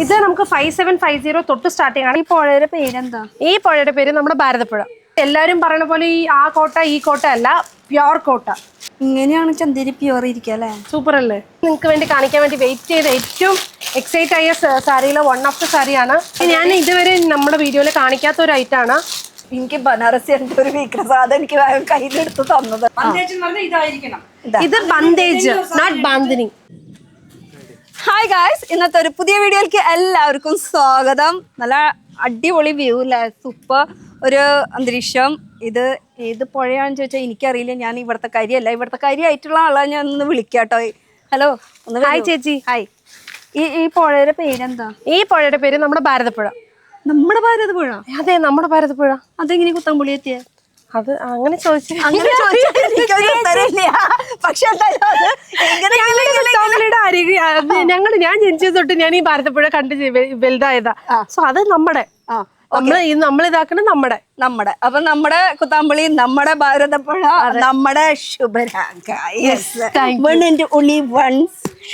ഇത് നമുക്ക് 5750 തൊട്ട് സ്റ്റാർട്ടിംഗ് ആണ്. ഈ പുഴയുടെ പേരെന്താ? ഈ പുഴയുടെ പേര് നമ്മുടെ ഭാരതപ്പുഴ. എല്ലാരും പറയുന്ന പോലെ ആ കോട്ട ഈ കോട്ട അല്ല, പ്യോർ കോട്ട. ഇങ്ങനെയാണ് ചന്തേരി പ്യോർ ഇരിക്കുക അല്ലേ? സൂപ്പർ അല്ലേ? നിങ്ങൾക്ക് വേണ്ടി കാണിക്കാൻ വേണ്ടി വെയിറ്റ് ചെയ്ത ഏറ്റവും എക്സൈറ്റ് ആയ സാരിയിലെ വൺ ഓഫ് ദ സാരിയാണ്. ഞാൻ ഇതുവരെ നമ്മുടെ വീഡിയോയിൽ കാണിക്കാത്ത ഒരു ഐറ്റാണ്. എനിക്ക് ബനാറസി എന്റെ ഒരു വീക്ക്നസ്, അതെനിക്ക് കയ്യിലെടുത്ത് തന്നത്. ഇത് bandage, not bandhani. Hi guys, ഇന്നത്തെ ഒരു പുതിയ വീഡിയോയിലേക്ക് എല്ലാവർക്കും സ്വാഗതം. നല്ല അടിപൊളി വ്യൂ അല്ലേ, സൂപ്പർ ഒരു അന്തരീക്ഷം. ഇത് ഏത് പുഴയാണെന്ന് ചോദിച്ചാൽ എനിക്കറിയില്ല. ഞാൻ ഇവിടുത്തെ കാര്യമല്ല, ഇവിടുത്തെ കാര്യമായിട്ടുള്ള ആളാണ്. ഞാൻ ഒന്ന് വിളിക്കാം കേട്ടോ. ഹലോ, ഒന്ന് ഹായ് ചേച്ചി. ഹായ്. ഈ പുഴയുടെ പേരെന്താ? ഈ പുഴയുടെ പേര് നമ്മുടെ ഭാരതപ്പുഴ. നമ്മുടെ ഭാരതപ്പുഴ? അതെ, നമ്മുടെ ഭാരതപ്പുഴ. അതെങ്ങനെ കുത്തമ്പുളി എത്തിയ? അത് അങ്ങനെ ചോദിച്ചു, പക്ഷെ ഞാൻ ജനിച്ചത് തൊട്ട് ഞാൻ ഈ ഭാരതപ്പുഴ കണ്ട് വലുതായതാ. സോ അത് നമ്മൾ ഇതാക്കണം നമ്മുടെ അപ്പൊ നമ്മുടെ കുത്താമ്പളി, നമ്മുടെ ഭാരതപ്പുഴ, നമ്മുടെ ശുഭരാഗ.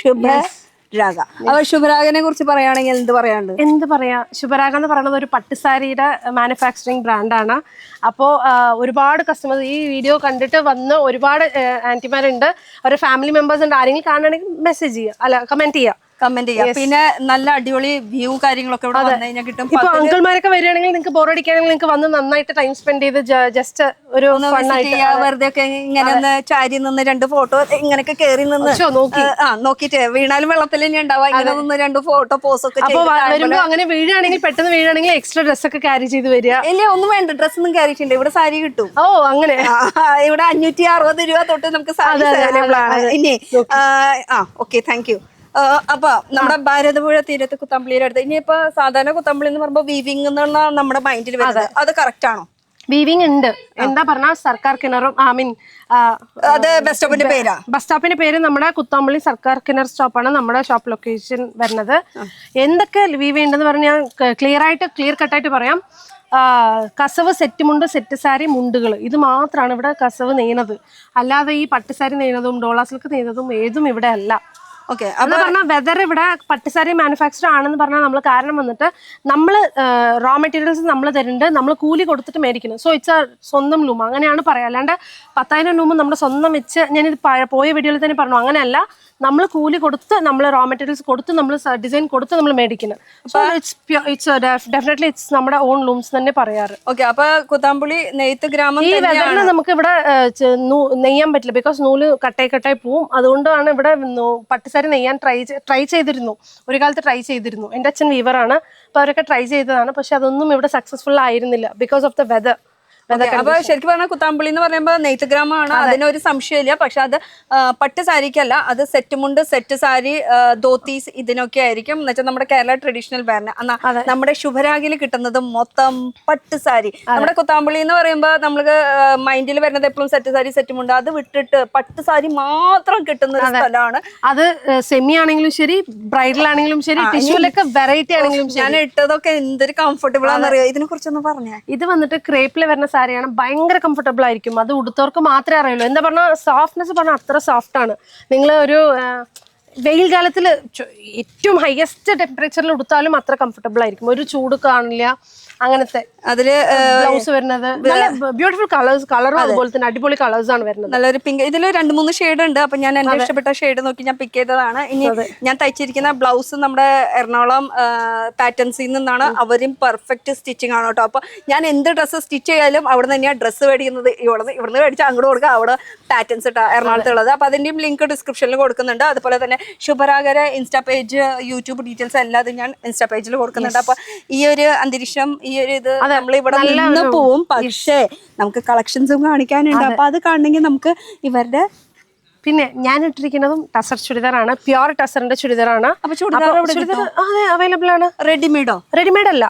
ശുഭരാഗ. അപ്പൊ ശുഭരാഗനെ കുറിച്ച് പറയുകയാണെങ്കിൽ എന്ത് പറയാ? ശുഭരാഗ എന്ന് പറയുന്നത് ഒരു പട്ടുസാരിയുടെ മാനുഫാക്ചറിങ് ബ്രാൻഡാണ്. അപ്പോൾ ഒരുപാട് കസ്റ്റമേഴ്സ് ഈ വീഡിയോ കണ്ടിട്ട് വന്ന് ഒരുപാട് ആന്റിമാരുണ്ട്, അവരുടെ ഫാമിലി മെമ്പേഴ്സ് ഉണ്ട്. ആരെങ്കിലും കാണുകയാണെങ്കിൽ മെസ്സേജ് ചെയ്യുക, അല്ല കമന്റ് ചെയ്യാം. പിന്നെ നല്ല അടിപൊളി വ്യൂ കാര്യങ്ങളൊക്കെ ഇവിടെ വന്നു കഴിഞ്ഞാൽ കിട്ടും. ഇപ്പൊ അങ്കിൾമാരൊക്കെ വരികയാണെങ്കിൽ നിങ്ങൾക്ക് ബോറടിക്കുകയാണെങ്കിൽ നിങ്ങൾക്ക് വന്ന് നന്നായിട്ട് ടൈം സ്പെൻഡ് ചെയ്ത് ജസ്റ്റ് ഒരു വെറുതെ ഒക്കെ ഇങ്ങനെ ഒന്ന് ചാരി നിന്ന് രണ്ട് ഫോട്ടോ ഇങ്ങനെയൊക്കെ കയറി നിന്ന് നോക്കിട്ട് വീണാലും വെള്ളത്തിൽ തന്നെ ഉണ്ടാവുക. ഇങ്ങനെ നിന്ന് രണ്ട് ഫോട്ടോ പോസ് ഒക്കെ. അപ്പൊ വരുമ്പോ അങ്ങനെ വീഴുകയാണെങ്കിൽ പെട്ടെന്ന് വീഴുകയാണെങ്കിൽ എക്സ്ട്രാ ഡ്രസ് ഒക്കെ ക്യാരി ചെയ്ത് വരിക. ഇല്ല, ഒന്നും വേണ്ട, ഡ്രസ് ഒന്നും ക്യാരി ചെയ്യണ്ട. ഇവിടെ സാരി കിട്ടും. ഓ അങ്ങനെ. ഇവിടെ 560 രൂപ തൊട്ട് നമുക്ക് സാരി അവൈലബിൾ ആണ്. ഇനി ഓക്കെ, താങ്ക് യു. അപ്പൊ നമ്മുടെ ഭാരതപ്പുഴ തീരത്ത് കുത്തമ്പളിയുടെ അടുത്ത് ഇനിയിപ്പോ സാധാരണ കുത്തമ്പളി എന്ന് പറയുമ്പോ വീവിംഗ് എന്നുള്ള നമ്മുടെ മൈൻഡിൽ വരുന്നത്, അത് കറക്റ്റ് ആണോ? വീവിംഗ് ഉണ്ട്. എന്താ പറഞ്ഞ സർക്കാർ കിണറും അത് ബസ് സ്റ്റോപ്പിന്റെ പേരാ? ബസ് സ്റ്റോപ്പിന്റെ പേര് നമ്മുടെ കുത്തമ്പളി സർക്കാർ കിണർ സ്റ്റോപ്പാണ് നമ്മുടെ ഷോപ്പ് ലൊക്കേഷൻ വരുന്നത്. എന്തൊക്കെ വീവ് ഉണ്ടെന്ന് പറഞ്ഞാൽ ക്ലിയർ കട്ടായിട്ട് പറയാം. കസവ് സെറ്റ് മുണ്ട്, സെറ്റ് സാരി, മുണ്ടുകൾ, ഇത് മാത്രമാണ് ഇവിടെ കസവ് നെയ്യുന്നത്. അല്ലാതെ ഈ പട്ടുസാരി നെയ്യുന്നതും ഡോള സിൽക്ക് നെയ്യുന്നതും ഏതും ഇവിടെ അല്ല. ഓക്കെ, എന്ന് പറഞ്ഞാൽ വെതർ ഇവിടെ പട്ടുസാരി മാനുഫാക്ചർ ആണെന്ന് പറഞ്ഞാൽ നമ്മൾ കാരണം വന്നിട്ട് നമ്മൾ റോ മെറ്റീരിയൽസ് നമ്മൾ തരുന്നുണ്ട്, നമ്മൾ കൂലി കൊടുത്തിട്ട് മേടിക്കുന്നത്. സോ ഇറ്റ്സ് സ്വന്തം ലൂം, അങ്ങനെയാണ് പറയാം. അല്ലാണ്ട് 10,000 ലൂം നമ്മുടെ സ്വന്തം വെച്ച് ഞാനിത് പോയ വീഡിയോയിൽ തന്നെ പറഞ്ഞു, അങ്ങനെയല്ല. നമ്മൾ കൂലി കൊടുത്ത്, നമ്മൾ റോ മെറ്റീരിയൽസ് കൊടുത്ത്, നമ്മൾ ഡിസൈൻ കൊടുത്ത് നമ്മൾ മേടിക്കുന്നത്. സോ ഇറ്റ്സ് ഡെഫിനറ്റ്ലി ഇറ്റ്സ് നമ്മുടെ ഓൺ ലൂംസ് തന്നെ പറയാറ്. ഓക്കെ, അപ്പൊ കുത്താമ്പുളി നെയ്ത്ത് ഗ്രാമം. ഈ വെതറിന് നമുക്ക് ഇവിടെ നെയ്യാൻ പറ്റില്ല, ബിക്കോസ് നൂല് കട്ടായി പോവും. അതുകൊണ്ടാണ് ഇവിടെ പട്ടുസാരി നെയ്യാൻ ട്രൈ ചെയ്തിരുന്നു. ഒരു കാലത്ത് ട്രൈ ചെയ്തിരുന്നു. എൻ്റെ അച്ഛൻ വീവറാണ്, അപ്പൊ അവരൊക്കെ ട്രൈ ചെയ്തതാണ്. പക്ഷെ അതൊന്നും ഇവിടെ സക്സസ്ഫുൾ ആയിരുന്നില്ല ബിക്കോസ് ഓഫ് ദ വെതർ. അപ്പൊ ശരിക്കും പറഞ്ഞാൽ കുത്താമ്പളി എന്ന് പറയുമ്പോൾ നെയ്ത്ത് ഗ്രാമമാണ്, അതിനൊരു സംശയമില്ല. പക്ഷെ അത് പട്ട് സാരിക്കല്ല, അത് സെറ്റ് മുണ്ട്, സെറ്റ് സാരി, ധോത്തീസ് ഇതിനൊക്കെ ആയിരിക്കും. എന്ന് വെച്ചാൽ നമ്മുടെ കേരള ട്രഡീഷണൽ വെയറിന്. നമ്മുടെ ശുഭരാഗിൽ കിട്ടുന്നത് മൊത്തം പട്ട് സാരി. നമ്മുടെ കുത്താമ്പളി എന്ന് പറയുമ്പോൾ നമ്മൾക്ക് മൈൻഡിൽ വരുന്നത് എപ്പോഴും സെറ്റ് സാരി, സെറ്റ് മുണ്ട്. അത് വിട്ടിട്ട് പട്ട് സാരി മാത്രം കിട്ടുന്ന ഒരു സ്ഥലമാണ്. അത് സെമി ആണെങ്കിലും ശരി, ബ്രൈഡൽ ആണെങ്കിലും ശരി, ടിഷ്യൂലൊക്കെ വെറൈറ്റി ആണെങ്കിലും ശരി. ഞാൻ ഇട്ടതൊക്കെ എന്തൊരു കംഫർട്ടബിൾ ആണെന്നറിയോ? ഇതിനെ കുറിച്ചൊന്ന് പറഞ്ഞേ. ഇത് വന്നിട്ട് ക്രേപ്പിൽ വരുന്ന സാരിയാണ്, ഭയങ്കര കംഫർട്ടബിൾ ആയിരിക്കും. അത് ഉടുത്തവർക്ക് മാത്രമേ അറിയുള്ളൂ. എന്താ പറഞ്ഞാൽ സോഫ്റ്റ്നെസ് പറഞ്ഞാൽ അത്ര സോഫ്റ്റ് ആണ്. നിങ്ങൾ ഒരു വെയിൽ കാലത്തിൽ ഏറ്റവും ഹയസ്റ്റ് ടെമ്പറേച്ചറിൽ ഉടുത്താലും അത്ര കംഫർട്ടബിൾ ആയിരിക്കും. ഒരു ചൂട് കാണില്ല. അങ്ങനത്തെ അതില് ബ്ലൗസ് വരുന്നത് ബ്യൂട്ടിഫുൾ കളറും അതുപോലെ തന്നെ അടിപൊളി കളേഴ്സ് ആണ് വരുന്നത്. നല്ലൊരു പിങ്ക്. ഇതിൽ 2-3 ഷെയ്ഡ് ഉണ്ട്. അപ്പൊ ഞാൻ എന്റെ ഇഷ്ടപ്പെട്ട ഷെയ്ഡ് നോക്കി ഞാൻ പിക്ക് ചെയ്തതാണ്. ഇനി ഞാൻ തയ്ച്ചിരിക്കുന്ന ബ്ലൗസ് നമ്മുടെ എറണാകുളം പാറ്റേൺസിൽ നിന്നാണ്. അവരും പെർഫെക്റ്റ് സ്റ്റിച്ചിങ് ആണ് കേട്ടോ. അപ്പൊ ഞാൻ എന്ത് ഡ്രസ്സ് സ്റ്റിച്ച് ചെയ്യാലും അവിടെ നിന്ന് തന്നെയാണ് ഡ്രസ്സ് മേടിക്കുന്നത്. ഇവിടുന്ന് മേടിച്ചാൽ അങ്ങോട്ട് കൊടുക്കുക, അവിടെ പാറ്റേൺസ് ഇട്ടാ എറണാകുളത്തുള്ളത്. അപ്പൊ അതിന്റെയും ലിങ്ക് ഡിസ്ക്രിപ്ഷനിൽ കൊടുക്കുന്നുണ്ട്. അതുപോലെ തന്നെ ശുഭരാഗര ഇൻസ്റ്റാ പേജ്, യൂട്യൂബ് ഡീറ്റെയിൽസ് എല്ലാതും ഞാൻ ഇൻസ്റ്റാ പേജിൽ കൊടുക്കുന്നുണ്ട്. അപ്പൊ ഈ ഒരു അന്തരീക്ഷം, ഈ ഒരു ഇത് നമ്മളിവിടെ നിന്ന് പോവും. പക്ഷേ നമുക്ക് കളക്ഷൻസും കാണിക്കാനുണ്ട്. അപ്പൊ അത് കാണണമെങ്കിൽ നമുക്ക് ഇവരുടെ പിന്നെ ഞാൻ ഇട്ടിരിക്കുന്നതും ടസർ ചുരിദാറാണ്, പ്യോർ ടസറിന്റെ ചുരിദാറാണ്. അപ്പൊ ചുരിദാർ അതെ അവൈലബിൾ ആണ്. റെഡിമെയ്ഡ് അല്ല,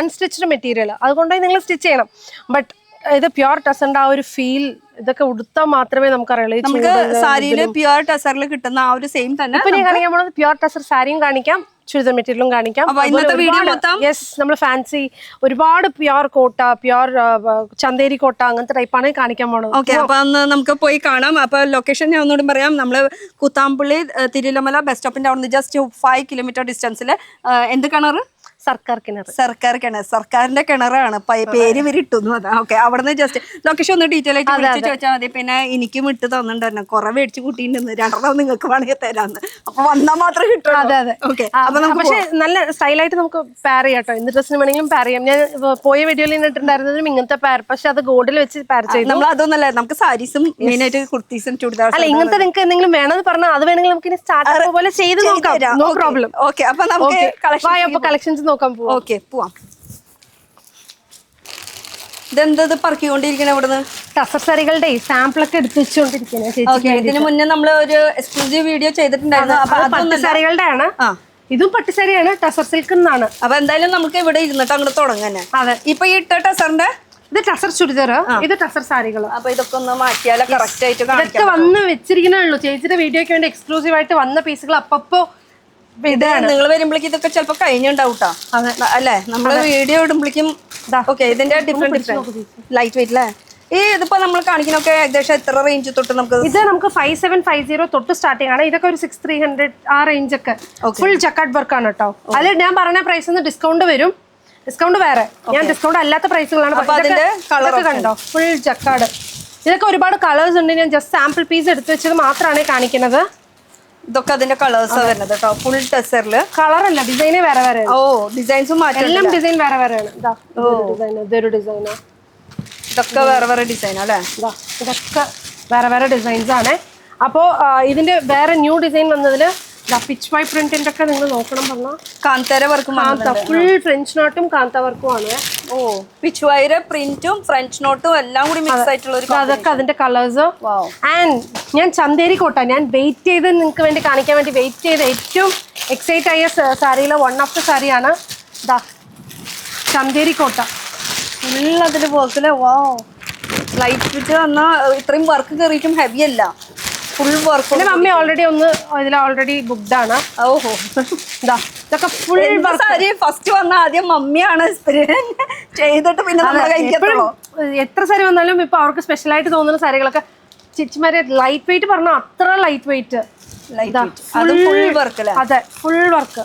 അൺസ്റ്റിച്ച്ഡ് മെറ്റീരിയൽ. അതുകൊണ്ട് നിങ്ങൾ സ്റ്റിച്ച് ചെയ്യണം. ബട്ട് ഇത് പ്യോർ ടസറിന്റെ ആ ഒരു ഫീൽ ഇതൊക്കെ ഉടുത്താൽ മാത്രമേ നമുക്കറിയുള്ളൂ. നമുക്ക് സാരിയില് പ്യുവർ ടസറിൽ കിട്ടുന്ന ആ ഒരു സെയിം തന്നെ ഇപ്പൊ ഞാൻ കാണിക്കാൻ പോകുന്നത് പ്യുവർ ടസർ സാരിയും കാണിക്കാം, ചുരിദാർ മെറ്റീരിയലും കാണിക്കാം. ഇന്നത്തെ വീഡിയോ മൊത്തം യെസ്, നമ്മൾ ഫാൻസി ഒരുപാട് പ്യുവർ കോട്ട, പ്യുവർ ചന്തേരി കോട്ട അങ്ങനത്തെ ടൈപ്പാണ് കാണിക്കാൻ പോകുന്നത്. ഓക്കെ, അപ്പൊ അന്ന് നമുക്ക് പോയി കാണാം. അപ്പൊ ലൊക്കേഷൻ ഞാൻ ഒന്നുകൂടി പറയാം. നമ്മള് കുത്താമ്പുള്ളി തിരുവല്ലമല ബസ് സ്റ്റോപ്പിന്റെ അവിടെ നിന്ന് ജസ്റ്റ് 5 കിലോമീറ്റർ ഡിസ്റ്റൻസിൽ എന്ത് കിണർ? സർക്കാർ കിണർ. സർക്കാർ കിണർ, സർക്കാരിന്റെ കിണറാണ്, പേര് ഇവരിട്ടുന്നു. അതാ ഓക്കെ. അവിടെ നിന്ന് ജസ്റ്റ് ലൊക്കേഷൻ ഒന്ന് ഡീറ്റെയിൽ ആയിട്ട് വിളിച്ച് ചോദിച്ചാൽ മതി. പിന്നെ എനിക്കും ഇട്ട് തന്നിട്ടുണ്ടായിരുന്നു, കുറെ മേടിച്ച് കൂട്ടിയിട്ടുണ്ട്, 2 നിങ്ങൾക്ക് വേണമെങ്കിൽ തരാന്ന്. അപ്പൊ വന്നാൽ മാത്രമേ കിട്ടുള്ളൂ. അതെ അതെ. ഓക്കെ, പക്ഷെ നല്ല സ്റ്റൈലായിട്ട് നമുക്ക് പാർ ചെയ്യാം കേട്ടോ. എന്ത് ഡ്രസ്സിന് വേണമെങ്കിലും പാർ ചെയ്യാം. ഞാൻ പോയ വീഡിയോയിൽ ഇട്ടിട്ടുണ്ടായിരുന്നതും ഇങ്ങനത്തെ പാർ, പക്ഷെ അത് ഗോൾഡിൽ വെച്ച് പാർ ചെയ്തു. നമ്മൾ അതൊന്നല്ല, നമുക്ക് സാരീസും മെയിൻ ആയിട്ട് കുർത്തീസും ചുടിദാർ. അല്ല, ഇങ്ങനത്തെ നിങ്ങൾക്ക് എന്തെങ്കിലും വേണമെന്ന് പറഞ്ഞാൽ അത് വേണമെങ്കിൽ നമുക്ക് സ്റ്റാർട്ടർ പോലെ ചെയ്ത് നോക്കാം. No problem. ഓക്കെ, അപ്പൊ നമുക്ക് കളക്ഷൻസ് നോക്കാൻ പോവാം. ഓക്കെ, പോവാം. ഇതെന്തത് പറക്കിക്കൊണ്ടിരിക്കണ ഇവിടുന്ന്? ടസർ സാരികളുടെ സാമ്പിൾ ഒക്കെ എടുത്ത് വെച്ചുകൊണ്ടിരിക്കുന്നത്. ഇതിന് മുന്നേ നമ്മൾ ഒരു എക്സ്ക്ലൂസീവ് വീഡിയോ ചെയ്തിട്ടുണ്ടായിരുന്നു. അപ്പൊ പട്ടുസാരികളുടെ ആണ്. ഇതും പട്ടുസാരിയാണ്, ടസർ സിൽക്ക് എന്നാണ്. അപ്പൊ എന്തായാലും നമുക്ക് ഇവിടെ ഇരുന്നിട്ട് അങ്ങോട്ട് തുടങ്ങാൻ. അതെ. ഇപ്പൊ ഈ ഇട്ട ടസറിന്റെ ഇത് ടസർ ചുരിദാർ, ഇത് ടസർ സാരികൾ. അപ്പൊ ഇതൊക്കെ ഒന്ന് മാറ്റിയാലോ കറക്റ്റ് ആയിട്ട് ഇതൊക്കെ വന്ന് വെച്ചിരിക്കണേ ഉള്ളൂ. ചേച്ചിയുടെ വീഡിയോക്ക് വേണ്ടി എക്സ്ക്ലൂസീവ് ആയിട്ട് വന്ന പീസുകൾ അപ്പപ്പോ നിങ്ങൾ വരുമ്പോഴേക്കും ഇതൊക്കെ ചിലപ്പോ കഴിഞ്ഞുണ്ടാവൂട്ടാ അല്ലേ? നമ്മള് വീഡിയോ ഇടുമ്പോഴേക്കും. ഓക്കെ, ഇതിന്റെ ഡിഫറെന്റ് ലൈറ്റ് വെയിറ്റ് അല്ലേ? ഈ ഇതിപ്പോ നമ്മൾ കാണിക്കുന്നൊക്കെ ഏകദേശം എത്ര റേഞ്ച് തൊട്ട് നമുക്ക്? ഇത് നമുക്ക് 5750 തൊട്ട് സ്റ്റാർട്ടിംഗ് ആണ്. ഇതൊക്കെ ഒരു 6300 ആ റേഞ്ച് ഒക്കെ. ഫുൾ ജക്കാർഡ് വർക്ക് ആണ് കേട്ടോ. അതിൽ ഞാൻ പറഞ്ഞ പ്രൈസ് ഡിസ്കൗണ്ട് വരും. ഡിസ്കൗണ്ട് വേറെ, ഞാൻ ഡിസ്കൗണ്ട് അല്ലാത്ത പ്രൈസുകളാണ്. കണ്ടോ, ഫുൾ ജക്കാർഡ്. ഇതൊക്കെ ഒരുപാട് കളേഴ്സ് ഉണ്ട്. ഞാൻ ജസ്റ്റ് സാമ്പിൾ പീസ് എടുത്ത് വെച്ചത് മാത്രമാണ് കാണിക്കുന്നത്. ഇതൊക്കെ അതിന്റെ കളേഴ്സ് വരുന്നത് കേട്ടോ. ഫുൾ ടെസറില് കളറല്ല, ഡിസൈനേ വേറെ വേറെ. ഓ, ഡിസൈൻസും മാറ്റം. എല്ലാം ഡിസൈൻ വേറെ വേറെയാണ്. ഇതൊരു ഡിസൈനാ, ഇതൊക്കെ വേറെ വേറെ ഡിസൈൻ അല്ലേ? ഇതൊക്കെ വേറെ വേറെ ഡിസൈൻസ് ആണ്. അപ്പോൾ ഇതിന്റെ വേറെ ന്യൂ ഡിസൈൻ വന്നതില് പിച്ച് വൈ പ്രിന്റിന്റെ ഒക്കെ നിങ്ങൾ നോക്കണം പറഞ്ഞാൽ കാന്താര വർക്കും ഫുൾ ഫ്രഞ്ച് നോട്ടും കാന്ത വർക്കും ആണ്. ഓ, പിച്ച് വൈര് പ്രിന്റും ഫ്രഞ്ച് നോട്ടും എല്ലാം കൂടി മിക്സ് ആയിട്ടുള്ള ഒരു അതൊക്കെ അതിന്റെ കളേഴ്സ്. ആൻഡ് ഞാൻ ചന്തേരി കോട്ട ഞാൻ വെയിറ്റ് ചെയ്ത് നിങ്ങൾക്ക് വേണ്ടി കാണിക്കാൻ വേണ്ടി വെയിറ്റ് ചെയ്ത് ഏറ്റവും എക്സൈറ്റ് ആയ സാരിയിലെ വൺ ഓഫ് ദ സാരിയാണ് ദാ ചന്തേരി കോട്ട. ഫുൾ അതിന്റെ വർക്കില് ലൈറ്റ് വെച്ച് വന്നാൽ ഇത്രയും വർക്ക് കയറിയിട്ടും ഹെവി അല്ല, ഫുൾ വർക്ക്. എന്റെ മമ്മി ഓൾറെഡി ഇതിൽ ഓൾറെഡി ബുക്ക്ഡ് ആണ്. ഓഹോ, ഇതൊക്കെ ഫുൾ സാരി ഫസ്റ്റ് വന്ന ആദ്യം മമ്മിയാണ് ചെയ്തിട്ട് പിന്നെ എത്ര സാരി വന്നാലും ഇപ്പൊ അവർക്ക് സ്പെഷ്യൽ ആയിട്ട് തോന്നുന്ന സാരികളൊക്കെ ചേച്ചിമാരെ ലൈറ്റ് വെയിറ്റ് പറഞ്ഞാൽ അത്ര ലൈറ്റ് വെയിറ്റ്. അതെ, ഫുൾ വർക്ക്.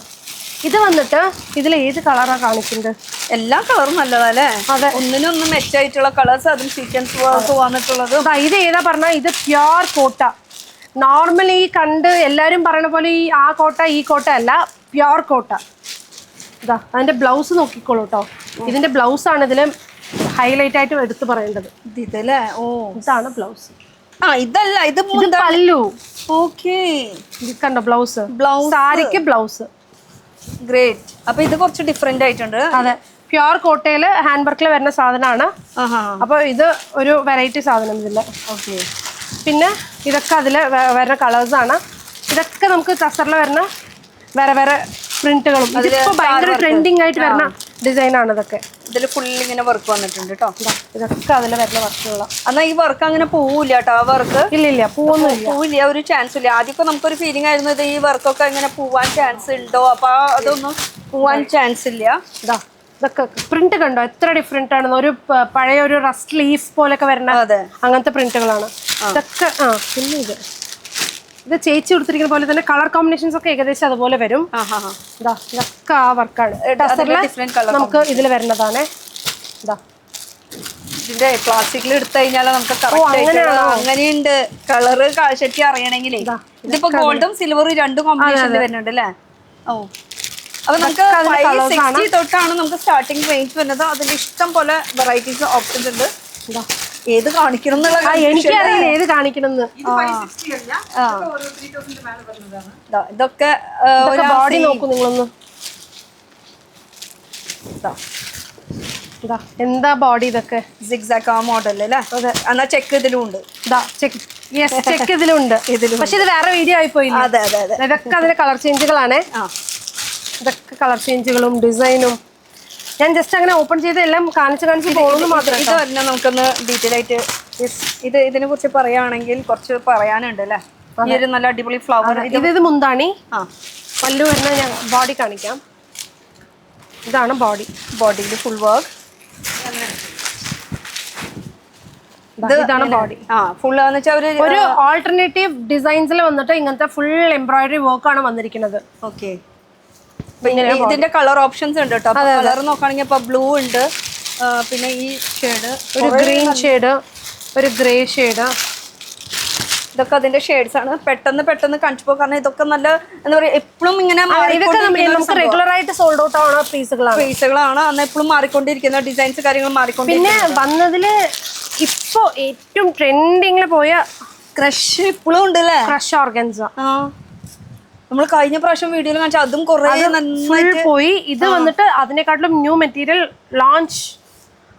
ഇത് വന്നിട്ട് ഇതിൽ ഏത് കളറാ കാണിക്കുന്നത്? എല്ലാ കളറും നല്ലതല്ലേ? അതെ, ഒന്നിനൊന്നും മെച്ചായിട്ടുള്ള കളേഴ്സ്, അതും സീക്വൻസ് വർക്ക് വന്നിട്ടുള്ളത്. ഇത് ഏതാ പറഞ്ഞാൽ ഇത് പ്യുവർ കോട്ട. നോർമലി കണ്ട് എല്ലാവരും പറയണ പോലെ ആ കോട്ട ഈ കോട്ട അല്ല, പ്യുവർ കോട്ട. ഇതാ അതിന്റെ ബ്ലൗസ് നോക്കിക്കോളൂ കേട്ടോ. ഇതിന്റെ ബ്ലൗസ് ആണ് ഇതിൽ ഹൈലൈറ്റ് ആയിട്ട് എടുത്ത് പറയേണ്ടത്. ഇതല്ലേ? ഓ, ഇതാണ് ബ്ലൗസ്. ഇതല്ല, ഇത് പല്ലു. ഓക്കെ, ഇത് കണ്ടോ ബ്ലൗസ്. സാരിക്ക് ബ്ലൗസ്. ഗ്രേറ്റ്. അപ്പൊ ഇത് കുറച്ച് ഡിഫറെന്റ് ആയിട്ടുണ്ട്. അതെ, പ്യുവർ കോട്ടയില് ഹാൻഡ് വർക്കിൽ വരുന്ന സാധനമാണ്. അപ്പൊ ഇത് ഒരു വെറൈറ്റി സാധനം ഇതില്. ഓക്കെ, പിന്നെ ഇതൊക്കെ അതില് വരുന്ന കളേഴ്സ് ആണ്. ഇതൊക്കെ നമുക്ക് ടസറിൽ വരുന്ന വേറെ വേറെ പ്രിന്റുകളും. ഇതിപ്പോ ഭയങ്കര ട്രെൻഡിങ് ആയിട്ട് വരുന്ന ഡിസൈൻ ആണ് ഇതൊക്കെ. ഇതിൽ ഫുൾ ഇങ്ങനെ വർക്ക് വന്നിട്ടുണ്ട് കേട്ടോ. ഇതൊക്കെ അതിൽ വരുന്ന വർക്കുകളാണ്. എന്നാൽ ഈ വർക്ക് അങ്ങനെ പോവില്ല കേട്ടോ. ആ വർക്ക് ഇല്ല, പോവില്ല, ഒരു ചാൻസ് ഇല്ല. ആദ്യമൊക്കെ നമുക്കൊരു ഫീലിംഗ് ആയിരുന്നു ഇത് ഈ വർക്കൊക്കെ ഇങ്ങനെ പോവാൻ ചാൻസ് ഉണ്ടോ, അപ്പൊ അതൊന്നും പോവാൻ ചാൻസ് ഇല്ല. ഇതൊക്കെ പ്രിന്റ് കണ്ടോ എത്ര ഡിഫറെന്റ് ആണെന്ന്. ഒരു പഴയ ഒരു റസ്റ്റ് ലീഫ് പോലൊക്കെ വരുന്ന അങ്ങനത്തെ പ്രിന്റുകളാണ് ഇതൊക്കെ. പിന്നെ ഇത് ചേച്ചി കൊടുത്തിരിക്കുന്ന പോലെ തന്നെ കളർ കോമ്പിനേഷൻസ് ഒക്കെ ഏകദേശം അതുപോലെ വരും. ഇതൊക്കെ ആ വർക്കാണ്. നമുക്ക് ഇതിൽ വരുന്നതാണ്. ഇതിന്റെ ക്ലാസിക്കൽ എടുത്തു കഴിഞ്ഞാൽ നമുക്ക് അങ്ങനെയുണ്ട് കളറ് ശരിക്കും അറിയണമെങ്കിൽ. ഇതിപ്പോ ഗോൾഡും സിൽവറും 2 കോമ്പിനേഷനിൽ വരുന്നുണ്ട് അല്ലേ? ഓ, അപ്പൊ നമുക്ക് 560 തൊട്ടാണ് നമുക്ക് സ്റ്റാർട്ടിംഗ് റേഞ്ച് വരുന്നത്. അതിൽ ഇഷ്ടം പോലെ വെറൈറ്റീസ് ഓപ്ഷൻസ് ഉണ്ട്. ഏത് കാണിക്കണം എന്നുള്ള എനിക്കറിയില്ല, ഏത് കാണിക്കണം. ഇതൊക്കെ ബോഡി നോക്കൂ നിങ്ങളൊന്ന്. എന്താ ബോഡി ഇതൊക്കെ സിഗ്സാഗ് ആ മോഡൽ അല്ലേ? അതെ, എന്നാ ചെക്ക് ഇതിലും ഉണ്ട്. ചെക്ക് ഇതിലുണ്ട്. പക്ഷെ ഇത് വേറെ വീഡിയോ ആയി പോയി. അതെ അതെ അതെ, ഇതൊക്കെ അതിന്റെ കളർ ചേഞ്ചുകളാണ്. ഇതൊക്കെ കളർ ചേഞ്ചുകളും ഡിസൈനും ഞാൻ ജസ്റ്റ് അങ്ങനെ ഓപ്പൺ ചെയ്ത് എല്ലാം കാണിച്ച് പോകുന്നു മാത്രമേ. ഇത് തന്നെ നമുക്കൊന്ന് ഡീറ്റെയിൽ ആയിട്ട് ഇതിനെ കുറിച്ച് പറയുകയാണെങ്കിൽ കുറച്ച് പറയാനുണ്ട് അല്ലേ? ഈ ഒരു നല്ല അടിപൊളി ഫ്ലവർ. ഇത് മുന്താണി. പല്ലു വരുന്ന ഞാൻ ബോഡി കാണിക്കാം. ഇതാണ് ബോഡി. ബോഡിയിൽ ഫുൾ വർക്ക്. ഇതാണ് ബോഡി. ഫുൾ ഒരു ആൾട്ടർനേറ്റീവ് ഡിസൈൻസിൽ വന്നിട്ട് ഇങ്ങനത്തെ ഫുൾ എംബ്രോയിഡറി വർക്ക് ആണ് വന്നിരിക്കുന്നത്. ഓക്കെ. ഇതിന്റെ കളർ ഓപ്ഷൻസ് ഉണ്ട് കേട്ടോ. കളർ നോക്കുകയാണെങ്കിൽ ഇപ്പൊ ബ്ലൂ ഉണ്ട്, പിന്നെ ഈ ഷെയ്ഡ്, ഒരു ഗ്രീൻ ഷെയ്ഡ്, ഒരു ഗ്രേ ഷെയ്ഡ്. ഇതൊക്കെ അതിന്റെ ഷെയ്ഡ്സ് ആണ്. പെട്ടെന്ന് കാണിച്ചു കാരണം ഇതൊക്കെ നല്ല എന്താ പറയാ എപ്പോഴും ഇങ്ങനെ നമുക്ക് റെഗുലർ ആയിട്ട് സോൾഡ് ഔട്ട് ആവുന്ന പീസുകളാണ്. അന്ന് എപ്പോഴും മാറിക്കൊണ്ടിരിക്കുന്ന ഡിസൈൻസ് കാര്യങ്ങൾ മാറിക്കൊണ്ടിരിക്കും. പിന്നെ വന്നതില് ഇപ്പൊ ഏറ്റവും ട്രെൻഡിങ്ങിൽ പോയ ക്രഷ് ഇപ്പോഴും ഉണ്ട് അല്ലേ? Crush organza. നമ്മൾ കഴിഞ്ഞ പ്രാവശ്യം വീഡിയോയിൽ കാണിച്ചാൽ അതും കുറെ നന്നായിട്ട് പോയി. ഇത് വന്നിട്ട് അതിനെക്കാട്ടിലും ന്യൂ മെറ്റീരിയൽ ലോഞ്ച്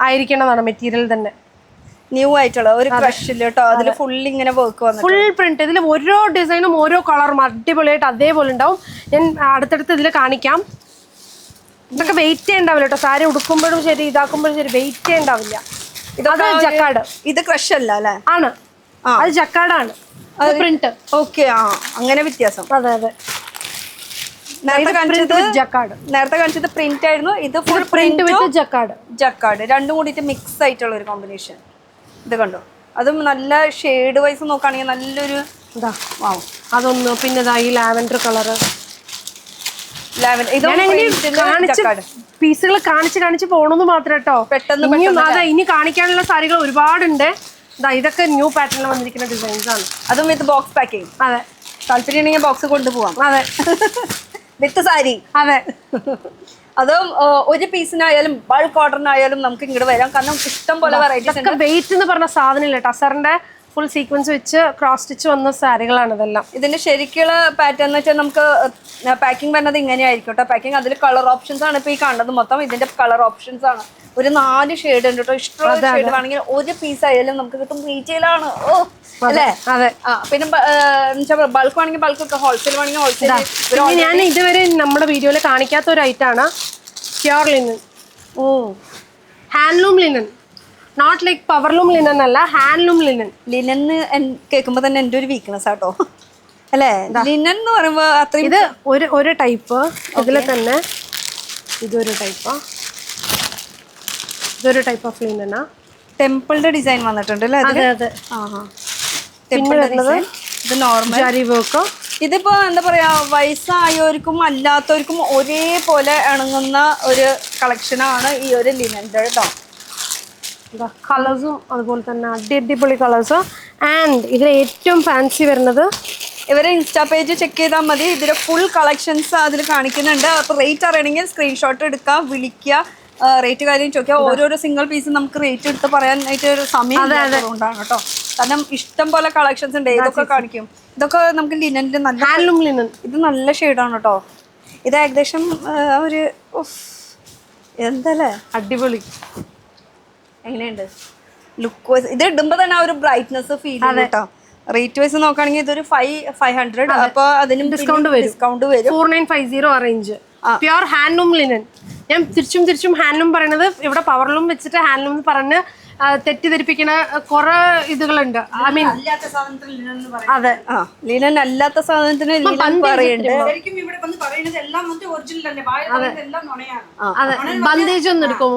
ആയിരിക്കണതാണ്. മെറ്റീരിയൽ തന്നെ ന്യൂ ആയിട്ടുള്ള ഒരു ക്രഷ് ഇല്ല കേട്ടോ. അതിൽ ഫുൾ ഇങ്ങനെ വർക്ക് വന്നു, ഫുൾ പ്രിന്റ്. ഇതിൽ ഓരോ ഡിസൈനും ഓരോ കളറും അടിപൊളിയായിട്ട് അതേപോലെ ഉണ്ടാവും. ഞാൻ അടുത്തടുത്ത് ഇതിൽ കാണിക്കാം. ഇതൊക്കെ വെയിറ്റ് ചെയ്യണ്ടാവില്ല കേട്ടോ. സാരി ഉടുക്കുമ്പോഴും ശരി ഇതാക്കുമ്പോഴും ശരി വെയിറ്റ് ചെയ്യണ്ടാവില്ല. ഇത് ജക്കാർഡ്. ഇത് ക്രഷ് അല്ല അല്ലേ? ആണ്. അത് ജക്കാർഡാണ് പ്രിന്റ്. ഓക്കെ. അങ്ങനെ വ്യത്യാസം. അതെ അതെ. നേരത്തെ കാണിച്ചത് പ്രിന്റ് ആയിരുന്നു. ഇത് ഫുൾ പ്രിന്റ് വിത്ത് ജക്കാർഡ് രണ്ടും കൂടിയിട്ട് മിക്സ് ആയിട്ടുള്ള ഒരു കോമ്പിനേഷൻ. ഇത് കണ്ടോ? അതും നല്ല ഷെയ്ഡ് വൈസ് നോക്കുകയാണെങ്കിൽ നല്ലൊരു ഇതാ. അതൊന്ന് പിന്നെ ഈ ലാവൻഡർ കളറ്. പീസുകൾ കാണിച്ച് പോണെന്ന് മാത്രം കേട്ടോ. പെട്ടെന്ന് ഇനി കാണിക്കാനുള്ള സാരികൾ ഒരുപാടുണ്ട്. ഇതൊക്കെ ന്യൂ പാറ്റേണിൽ വന്നിരിക്കുന്ന ഡിസൈൻസ് ആണ്. അതും വിത്ത് ബോക്സ് പാക്കിംഗ്. അതെ. താല്പര്യം ഉണ്ടെങ്കിൽ ബോക്സ് കൊണ്ടുപോവാം. അതെ. വിത്ത് സാരി. അതെ. അതും ഒരു പീസിനായാലും ബൾക്ക് ഓർഡറിനായാലും നമുക്ക് ഇങ്ങോട്ട് വരാം. കാരണം ഇഷ്ടം പോലെ വെറൈറ്റീസ്. വെയിറ്റ് എന്ന് പറഞ്ഞ സാധനം ഇല്ല. ടസറിന്റെ ഫുൾ സീക്വൻസ് വെച്ച് ക്രോസ് സ്റ്റിച്ച് വന്ന സാരികളാണ് ഇതെല്ലാം. ഇതിന്റെ ശരിക്കുള്ള പാറ്റേൺ എന്ന് വെച്ചാൽ നമുക്ക് പാക്കിംഗ് വരുന്നത് ഇങ്ങനെയായിരിക്കും കേട്ടോ. പാക്കിംഗ് അതിൽ കളർ ഓപ്ഷൻസ് ആണ് ഇപ്പൊ ഈ കാണുന്നത് മൊത്തം. ഇതിന്റെ കളർ ഓപ്ഷൻസ് ആണ്. ഒരു 4 ഷെയ്ഡ് ഉണ്ട് കേട്ടോ. ഇഷ്ടമുള്ള ഷെയ്ഡ് വേണമെങ്കിൽ ഒരു പീസ് ആയാലും നമുക്ക് കിട്ടും. റീറ്റെയിലാണ് അല്ലേ? അതെ. പിന്നെ ബൾക്ക് വേണമെങ്കിൽ ബൾക്ക്, ഹോൾസെയിൽ വേണമെങ്കിൽ ഹോൾസെയിൽ. ഞാൻ ഇതുവരെ നമ്മുടെ വീഡിയോയിൽ കാണിക്കാത്ത ഒരു ഐറ്റാണ് pure linen. Handloom linen. Not like powerloom linen അല്ല, ഹാൻഡ്ലൂം ലിനൻ. ലിനൻ കേൾക്കുമ്പോൾ തന്നെ എൻ്റെ ഒരു വീക്ക്നെസ് ആട്ടോ അല്ലേ? ലിനൻ എന്ന് പറയുമ്പോൾ അത്രയും. ഇത് ഒരു ടൈപ്പ്. ഇതിൽ തന്നെ ഇതൊരു ടൈപ്പാ. ഇതൊരു ടൈപ്പ് ഓഫ് ലിനനാ. ടെമ്പിളിന്റെ ഡിസൈൻ വന്നിട്ടുണ്ട് അല്ലേ? അതെ അതെ. ഇത് നോർമൽ ജരി വർക്ക്. ഇതിപ്പോ എന്താ പറയാ വയസ്സായവർക്കും അല്ലാത്തവർക്കും ഒരേപോലെ ഇണങ്ങുന്ന ഒരു കളക്ഷനാണ് ഈ ഒരു ലിനൻ്റെ കേട്ടോ. കളേഴ്സും അതുപോലെ തന്നെ അടിപൊളി കളേഴ്സ്. ആൻഡ് ഇതിൽ ഏറ്റവും ഫാൻസി വരുന്നത് ഇവരെ ഇൻസ്റ്റാ പേജ് ചെക്ക് ചെയ്താൽ മതി. ഇതിന്റെ ഫുൾ കളക്ഷൻസ് അതിൽ കാണിക്കുന്നുണ്ട്. അപ്പോൾ റേറ്റ് അറിയണമെങ്കിൽ സ്ക്രീൻഷോട്ട് എടുക്കുക, വിളിക്കുക, റേറ്റ് കാര്യം ചോദിക്കുക. ഓരോരോ സിംഗിൾ പീസ് നമുക്ക് റേറ്റ് എടുത്ത് പറയാനായിട്ട് ഒരു സമയം ഉണ്ടാണ് കേട്ടോ. കാരണം ഇഷ്ടം പോലെ കളക്ഷൻസ് ഉണ്ട്. ഇതൊക്കെ കാണിക്കും. ഇതൊക്കെ നമുക്ക് ലിനൻ്റെ നല്ല ഹാൻഡ്ലൂം ലിനൻ. ഇത് നല്ല ഷെയ്ഡാണ് കേട്ടോ. ഇത് ഏകദേശം ഒരു എന്തല്ലേ അടിപൊളി. എങ്ങനെയുണ്ട് ലുക്ക് വൈസ്? ഇത് ഇടുമ്പോൾ തന്നെ ആ ഒരു ബ്രൈറ്റ്നെസ് ഫീൽ ചെയ്യും കേട്ടോ. റേറ്റ് വൈസ് നോക്കുകയാണെങ്കിൽ ഇതൊരു 500. അപ്പൊ അതിനും ഡിസ്കൗണ്ട് വരും. 4950 റേഞ്ച്. Pure handloom linen. ഞാൻ തിരിച്ചും ഹാൻഡ്ലൂം പറയണത് ഇവിടെ പവർലൂം വെച്ചിട്ട് ഹാൻഡ്ലൂം എന്ന് പറഞ്ഞ് തെറ്റിദ്ധരിപ്പിക്കുന്ന കുറെ ഇതുകളുണ്ട്. ഐ മീൻ അതെ. ലിനൻ അല്ലാത്ത സാധനത്തിന് ബന്ദേജ് ഒന്നും എടുക്കും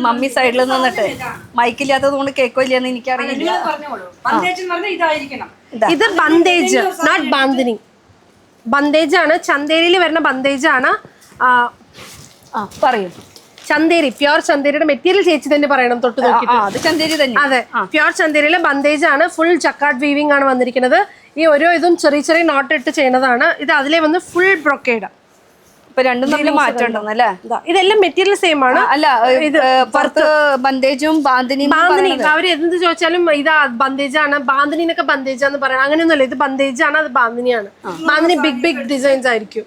മമ്മി സൈഡിൽ നിന്നിട്ട് മൈക്കില്ലാത്തത് കൊണ്ട് കേൾക്കില്ലെന്ന് എനിക്കറിയില്ല. ഇത് ബന്ദേജ്, നോട്ട് ബാന്തിനി. ബന്ദേജ് ആണ്. ചന്തേരിയിൽ വരുന്ന ബന്ദേജ് ആണ്. പറയും. ചന്തേരി, പ്യുർ ചന്തേരിയുടെ മെറ്റീരിയൽ ചേച്ചി തന്നെ പറയണം തൊട്ട് നോക്കിയിട്ട്. അത് ചന്തേരി തന്നെ. അതെ, പ്യുർ ചന്തേരിയിലെ ബന്ദേജ് ആണ്. ഫുൾ ജക്കാർഡ് വീവിംഗ് ആണ് വന്നിരിക്കുന്നത്. ഈ ഓരോ ഇതും ചെറിയ നോട്ട് ഇട്ട് ചെയ്യുന്നതാണ്. ഇത് അതിലെ വന്ന് ഫുൾ ബ്രൊക്കേഡ്. ഇപ്പൊ രണ്ടും തമ്മിൽ മാറ്റം ഉണ്ടെന്നല്ലേ? ഇതെല്ലാം മെറ്റീരിയൽ സെയിം ആണ്. അല്ല, ഇത് പുറത്ത് ബന്ദേജും ബാന്തിനിയും. അവര് എന്ത് ചോദിച്ചാലും ഇതാ ബന്ദേജ് ആണ്, ബാന്തിനൊക്കെ ബന്ദേജ് ആണെന്ന് പറയാം. അങ്ങനെയൊന്നുമല്ല. ഇത് ബന്ദേജ് ആണ്, അത് ബാന്തിനിയാണ്. ബാന്തിനി ബിഗ് ഡിസൈൻസ് ആയിരിക്കും.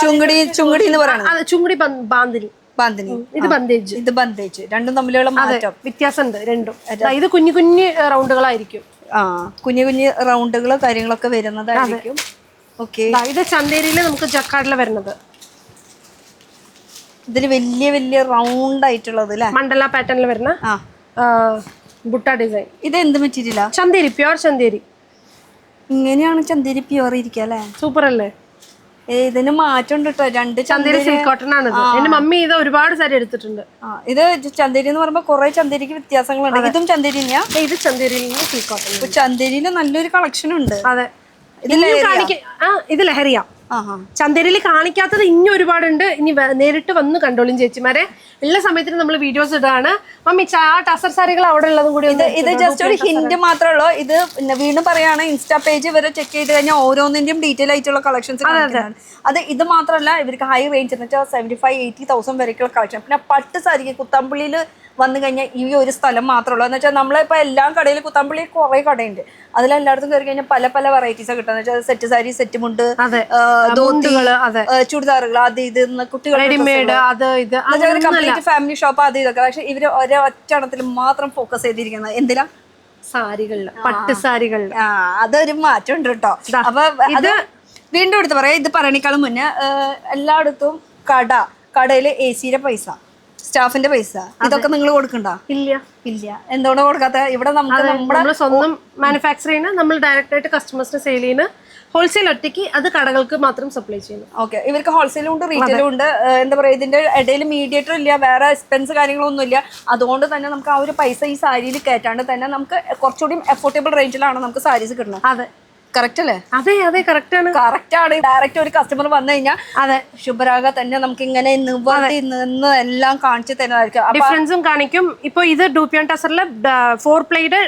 ചുങ്കടി എന്ന് പറയുന്നത്. അത് ചുങ്കടി ബാന്തിനി. ഇത് ബന്ദേജ്. ഇത് ബന്ദേജ്. രണ്ടും തമ്മിലുള്ള മാറ്റം വ്യത്യാസമുണ്ട് രണ്ടും. ഇത് കുഞ്ഞു റൗണ്ടുകളായിരിക്കും. കുഞ്ഞു റൗണ്ടുകളോ കാര്യങ്ങളൊക്കെ വരുന്നതായിരിക്കും. ഓക്കെ. ഇത് ചന്തേരിയില് നമുക്ക് ജക്കാർഡില് വരുന്നത്. ഇതില് വലിയ റൗണ്ട് ആയിട്ടുള്ളത് അല്ലേ? മണ്ഡല പാറ്റേണിൽ വരുന്ന ബുട്ട ഡിസൈൻ. ഇത് എന്ത് മെറ്റീരിയലാ? ചന്തേരി, പ്യുവർ ചന്തേരി. ഇങ്ങനെയാണ് ചന്തേരി പ്യുവർ ഇരിക്കുക അല്ലേ? സൂപ്പർ അല്ലേ? ഇതിന് മാറ്റം ഉണ്ട് കേട്ടോ. 2 ചന്തേരി സിൽക്ക് കോട്ടൺ ആണ്. എന്റെ മമ്മി ഇത് ഒരുപാട് സാരി എടുത്തിട്ടുണ്ട്. ഇത് ചന്തേരി എന്ന് പറയുമ്പോ കുറെ ചന്തേരിക്ക് വ്യത്യാസങ്ങളുണ്ട്. ഇതും ചന്തേരി തന്നെയാ? ഇത് ചന്തേരിയിൽ നിന്ന് സിൽക്ക് കോട്ടൺ. ചന്തേരിയിൽ നല്ലൊരു കളക്ഷൻ ഉണ്ട്. അതെ, ഇത് ലഹരിയാ. ചന്തേരിയിൽ കാണിക്കാത്തത് ഇനി ഒരുപാടുണ്ട്. ഇനി നേരിട്ട് വന്ന് കണ്ടോളും ചേച്ചിമാരെ. എല്ലാ സമയത്തിനും നമ്മൾ വീഡിയോസ് ഇടാണ്. മമ്മി ആ ടസർ സാരികൾ അവിടെ ഉള്ളതും കൂടി ഇത് ജസ്റ്റ് ഒരു ഹിന്റ് മാത്രമേ ഉള്ളൂ. ഇത് വീണ്ടും പറയാണ്, ഇൻസ്റ്റാ പേജ് വരെ ചെക്ക് ചെയ്ത് കഴിഞ്ഞാൽ ഓരോന്നിന്റെയും ഡീറ്റെയിൽ ആയിട്ടുള്ള കളക്ഷൻസ് അത് ഇത് മാത്രമല്ല, ഇവർക്ക് ഹൈ റേഞ്ച് എന്ന് വെച്ചാൽ 75,000-80,000 വരെയൊക്കെയുള്ള കളക്ഷൻ. പിന്നെ പട്ട് സാരിക്ക് കുത്തമ്പള്ളിയിൽ വന്നു കഴിഞ്ഞാൽ ഈ ഒരു സ്ഥലം മാത്രമേ ഉള്ളൂ. എന്ന് വെച്ചാൽ നമ്മളിപ്പോൾ എല്ലാ കടയിലും കുത്തമ്പള്ളിയിൽ കുറേ കടയുണ്ട്. അതിലെല്ലായിടത്തും കയറി കഴിഞ്ഞാൽ പല പല വെറൈറ്റീസ് കിട്ടുക. എന്ന് വെച്ചാൽ സെറ്റ് സാരി, സെറ്റ് മുണ്ട്, ചുടിദാറുകൾ, അത് ഇത് കുട്ടികളുടെ കംപ്ലീറ്റ് ഫാമിലി ഷോപ്പ്, അത് ഇതൊക്കെ. പക്ഷെ ഇവര് ഒരേ ഒറ്റണത്തിൽ മാത്രം ഫോക്കസ് ചെയ്തിരിക്കുന്നത് എന്തിനാ? സാരികളില്, പട്ട് സാരികളില്. അതൊരു മാറ്റം ഉണ്ട് കേട്ടോ. അപ്പൊ ഇത് വീണ്ടും എടുത്ത് പറയാം, ഇത് പറയണേക്കാളും മുന്നേ എല്ലായിടത്തും കടയില് AC-യുടെ പൈസ, സ്റ്റാഫിന്റെ പൈസ, ഇതൊക്കെ നിങ്ങൾ കൊടുക്കണ്ട? ഇല്ല. എന്തുകൊണ്ട് കൊടുക്കാത്ത? ഇവിടെ നമ്മുടെ സ്വന്തം മാനുഫാക്ചർ ചെയ്യുന്ന, നമ്മൾ ഡയറക്റ്റ് ആയിട്ട് കസ്റ്റമേഴ്സിന് സെയിൽ ചെയ്യുന്ന, ഹോൾസെയിൽ ഒറ്റയ്ക്ക് അത് കടകൾക്ക് മാത്രം സപ്ലൈ ചെയ്യുന്നു. ഓക്കെ, ഇവർക്ക് ഹോൾസെയിലും ഉണ്ട്, റീറ്റെയിലും ഉണ്ട്. എന്താ പറയുക, ഇതിന്റെ ഇടയിൽ മീഡിയേറ്റർ ഇല്ല, വേറെ എക്സ്പെൻസ് കാര്യങ്ങളൊന്നും ഇല്ല. അതുകൊണ്ട് തന്നെ നമുക്ക് ആ ഒരു പൈസ ഈ സാരിയിൽ കയറ്റാണ്ട് തന്നെ നമുക്ക് കുറച്ചുകൂടി അഫോർഡബിൾ റേഞ്ചിലാണ് നമുക്ക് സാരീസ് കിട്ടുന്നത്. അതെ, കറക്റ്റ് അല്ലേ? അതെ, കറക്റ്റ് ആണ്. ഡയറക്റ്റ് ഒരു കസ്റ്റമർ വന്നു കഴിഞ്ഞാൽ അതെ ശുഭരാഗ തന്നെ നമുക്ക് ഇങ്ങനെ നിന്ന് എല്ലാം കാണിച്ചു തരുന്നതായിരിക്കും. ഡിഫറൻസും കാണിക്കും. ഇപ്പൊ ഇത് ഡൂപ്പിയോൺ ടസറില് 4 plied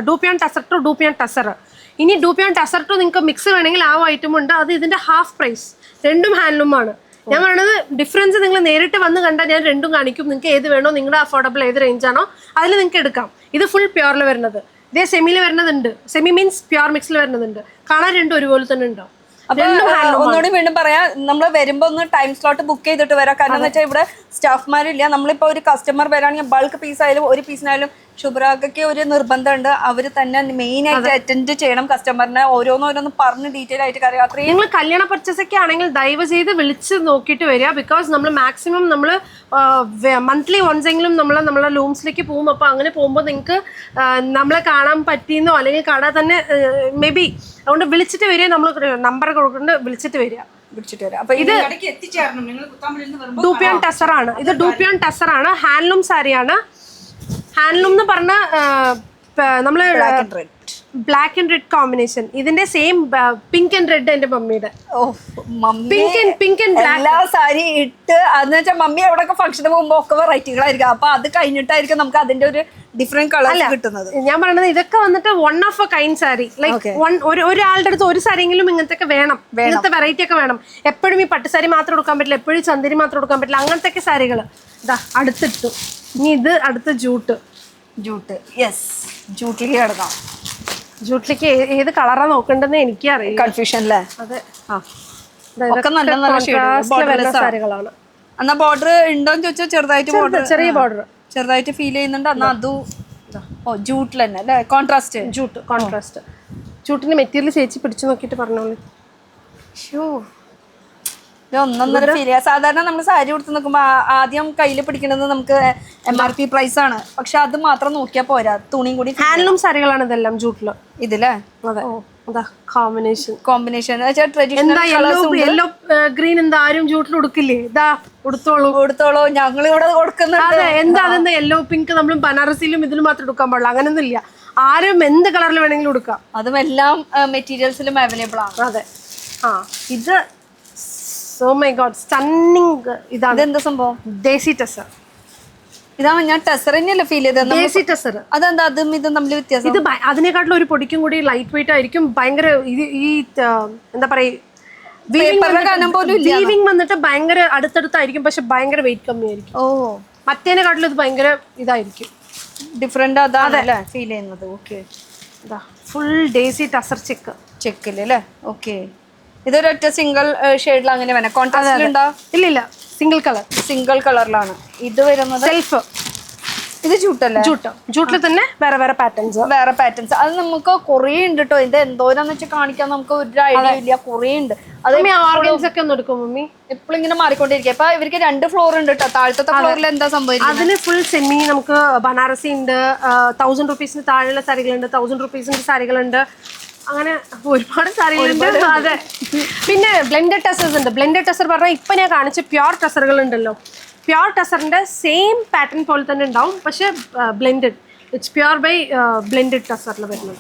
dupion tussar two dupion tussar. ഇനി ഡൂപ്പിയോൺ ടസർ ടു നിങ്ങൾക്ക് മിക്സ് വേണമെങ്കിൽ ആ ഐറ്റം ഉണ്ട്. അത് ഇതിന്റെ ഹാഫ് പ്രൈസ്. രണ്ടും ഹാൻഡ്ലൂം ആണ്. ഞാൻ പറയുന്നത് ഡിഫറൻസ് നിങ്ങൾ നേരിട്ട് വന്ന് കണ്ടാൽ ഞാൻ രണ്ടും കാണിക്കും. നിങ്ങൾക്ക് ഏത് വേണോ, നിങ്ങളുടെ അഫോർഡബിൾ ഏത് റേഞ്ച് ആണോ അതിൽ നിങ്ങൾക്ക് എടുക്കാം. ഇത് ഫുൾ പ്യുവറിൽ വരുന്നത്. ഇതേ സെമിയിൽ വരുന്നതുണ്ട്. സെമി മീൻസ് പ്യുവർ മിക്സിൽ വരുന്നതുണ്ട്. കാണാൻ രണ്ടും ഒരുപോലെ തന്നെ ഉണ്ടാവും. ഒന്നുകൂടി വീണ്ടും പറയാം, നമ്മൾ വരുമ്പോ ഒന്ന് ടൈം സ്ലോട്ട് ബുക്ക് ചെയ്തിട്ട് വരാം. കാരണം എന്ന് വെച്ചാൽ ഇവിടെ സ്റ്റാഫ്മാരില്ല. നമ്മളിപ്പോ ഒരു കസ്റ്റമർ വരാണെങ്കിൽ ബൾക്ക് പീസ് ആയാലും ഒരു പീസിനായാലും ശുഭ്രാഗയ്ക്ക് ഒരു നിർബന്ധമുണ്ട്. അവര് തന്നെ മെയിൻ ആയിട്ട് അറ്റൻഡ് ചെയ്യണം കസ്റ്റമറിനെ. ഓരോന്നോരോന്ന് പറഞ്ഞ് ഡീറ്റെയിൽ ആയിട്ട് കാര്യം. അത്രയും നിങ്ങൾ കല്യാണ പർച്ചേസ് ഒക്കെ ആണെങ്കിൽ ദയവ് ചെയ്ത് വിളിച്ച് നോക്കിയിട്ട് വരിക. ബിക്കോസ് നമ്മൾ മാക്സിമം നമ്മൾ മന്ത്ലി വൺസെങ്കിലും നമ്മളെ ലൂംസിലേക്ക് പോകും. അപ്പോൾ അങ്ങനെ പോകുമ്പോൾ നിങ്ങൾക്ക് നമ്മളെ കാണാൻ പറ്റിയെന്നോ അല്ലെങ്കിൽ കട തന്നെ മേ ബി, അതുകൊണ്ട് വിളിച്ചിട്ട് വരിക. നമ്മൾ നമ്പർ കൊടുക്കുന്നുണ്ട്, വിളിച്ചിട്ട് വരിക. അപ്പൊ ഇത് ഡൂപ്പിയോൺ ടസർ ആണ്. ഇത് ഡൂപ്പിയോൺ ടസർ ആണ്. ഹാൻഡ്ലൂം സാരിയാണ്. ഹാൻഡ്ലൂം എന്ന് പറഞ്ഞ നമ്മള് ബ്ലാക്ക് ആൻഡ് റെഡ് കോമ്പിനേഷൻ. ഇതിന്റെ സെയിം പിങ്ക് ആൻഡ് റെഡ് എന്റെ മമ്മിയുടെ. പിങ്ക് ആൻഡ് എല്ലാ സാരി ഇട്ട് അതെന്ന് വെച്ചാൽ മമ്മി എവിടെയൊക്കെ ഫംഗ്ഷന് പോകുമ്പോ ഒക്കെ വെറൈറ്റികളായിരിക്കും. അപ്പൊ അത് കഴിഞ്ഞിട്ടായിരിക്കും നമുക്ക് അതിന്റെ ഒരു ഡിഫറെന്റ് കളർ കിട്ടുന്നത്. ഞാൻ പറയുന്നത് ഇതൊക്കെ വന്നിട്ട് one of A kind sari. Like ഒരാളുടെ അടുത്ത് ഒരു സാരിയെങ്കിലും ഇങ്ങനത്തെ വേണം, ഇങ്ങനത്തെ വെറൈറ്റി ഒക്കെ വേണം. എപ്പോഴും ഈ പട്ടുസാരി മാത്രം എടുക്കാൻ പറ്റില്ല, എപ്പോഴും ചന്ദരി മാത്രം എടുക്കാൻ പറ്റില്ല. അങ്ങനത്തെ സാരികൾ ഇതാ അടുത്തിട്ടു. ഇനി ഇത് അടുത്ത ജൂട്ട്. യെസ്, ജൂട്ടിലേക്ക് കിടക്കാം. ജൂട്ടിലേക്ക് ഏത് കളറാ നോക്കണ്ടെന്ന് എനിക്ക് അറിയാം. കൺഫ്യൂഷൻ അല്ലേ? അതെ, ഒക്കെ നല്ല നല്ല സാരികളാണ്. എന്നാ ബോർഡർ ഉണ്ടോന്ന് ചോദിച്ചാൽ ചെറുതായിട്ട് ബോർഡർ, ചെറിയ ബോർഡർ ചെറുതായിട്ട് ഫീൽ ചെയ്യുന്നുണ്ട്. എന്നാ അതും ജൂട്ടിൽ തന്നെ അല്ലേ? Contrast contrast. ജൂട്ടിന്റെ മെറ്റീരിയൽ ചേച്ചി പിടിച്ചു നോക്കിയിട്ട് പറഞ്ഞോളൂ. ഒന്നൊന്നര ഫീൽ ചെയ്യാം. സാധാരണ നമ്മൾ സാരി കൊടുത്ത് നോക്കുമ്പോൾ ആദ്യം കയ്യിൽ പിടിക്കുന്നത് നമുക്ക് MRP പ്രൈസ് ആണ്. പക്ഷെ അത് മാത്രം നോക്കിയാൽ പോരാ, തുണിയും കൂടി. ഹാൻഡ്ലൂം സാരികളാണ് ഇതെല്ലാം ജൂട്ടില്. ഇതില്ലേ? അതെ, കോമ്പിനേഷൻ യെല്ലോ ഗ്രീൻ. എന്താ ആരും ജൂട്ടിൽ ഉടുക്കില്ലേ? ഇതാ കൊടുത്തോളൂ, ഞങ്ങൾ ഇവിടെ കൊടുക്കുന്നുണ്ട്. എന്താ അതെന്താ യെല്ലോ പിങ്ക് നമ്മൾ ബനാറസിലും ഇതിലും മാത്രം എടുക്കാൻ പാടില്ല, അങ്ങനൊന്നും ഇല്ല. ആരും എന്ത് കളറിൽ വേണമെങ്കിലും എടുക്കാം. അതും എല്ലാം മെറ്റീരിയൽസിലും അവൈലബിൾ ആണ്. അതെ. ഇത് ഓ മൈ ഗോഡ്, സ്റ്റണ്ണിങ്. ഇതാണ് എന്താ സംഭവം? ദേശി ടസർ. ഇതാണ് ഞാൻ ടസർ തന്നെയല്ല ഫീൽ ചെയ്തത്. ദേശി ടസർ. അതെന്താ അതും ഇതും തമ്മിൽ വ്യത്യാസം? ഇത് അതിനെക്കാട്ടിലും ഒരു പൊടിക്കും കൂടി ലൈറ്റ് വെയിറ്റ് ആയിരിക്കും. ഭയങ്കര ഈ എന്താ പറയാ, വീവിംഗ് വന്നിട്ട് ഭയങ്കര അടുത്തടുത്തായിരിക്കും. പക്ഷെ ഭയങ്കര വെയിറ്റ് കമ്മിയായിരിക്കും. മറ്റേനെക്കാട്ടിലും ഇത് ഭയങ്കര ഇതായിരിക്കും, ഡിഫറെന്റ്. അതാണ് ഫീൽ ചെയ്യുന്നത്. ഓക്കെ, ഇതാ ഫുൾ ദേശി ടസർ ചെക്കില് അല്ലേ? ഓക്കെ, ഇതൊരൊറ്റ സിംഗിൾ ഷെയ്ഡിൽ അങ്ങനെ വേണം. കോൺട്രാസ്റ്റ് ഉണ്ടോ? ഇല്ല, സിംഗിൾ കളറിലാണ്. ഇത് വരുന്നത് ഇത് ജൂട്ടല്ലേ? ജൂട്ടിൽ തന്നെ വേറെ വേറെ പാറ്റേൺസ്. അത് നമുക്ക് കുറേ ഉണ്ട് കേട്ടോ. ഇത് എന്തോരാന്ന് വെച്ചാൽ കാണിക്കാൻ നമുക്ക് ഒരു ഐഡിയ ഇല്ല. കുറേ ഉണ്ട്. അത് ഓർഗൻസ് ഒക്കെ ഒന്ന് എടുക്കും മമ്മി. എപ്പോഴും ഇങ്ങനെ മാറിക്കൊണ്ടിരിക്കുക. ഇപ്പൊ ഇവർക്ക് 2 ഫ്ലോർ ഉണ്ട് കേട്ടോ. താഴത്തെ ഫ്ലോറിൽ എന്താ സംഭവിക്കുന്നത്? അതിന് ഫുൾ സെമി നമുക്ക് ബനാറസി ഉണ്ട്, 1000 റുപ്പീസിന് താഴെയുള്ള സാരികളുണ്ട്, 1000 റുപ്പീസിന്റെ സാരികളുണ്ട്, അങ്ങനെ ഒരുപാട് സാരികളുണ്ട്. അതെ, പിന്നെ ബ്ലെൻഡഡ് ടെസേഴ്സ് ഉണ്ട്. ബ്ലെൻഡഡ് ടെസർ പറഞ്ഞാൽ ഇപ്പൊ ഞാൻ കാണിച്ച പ്യോർ ടെസറുകൾ ഉണ്ടല്ലോ, പ്യോർ ടെസറിന്റെ സെയിം പാറ്റേൺ പോലെ തന്നെ ഉണ്ടാവും, പക്ഷെ blended. It's pure by blended ടെസറിൽ വരുന്നത്.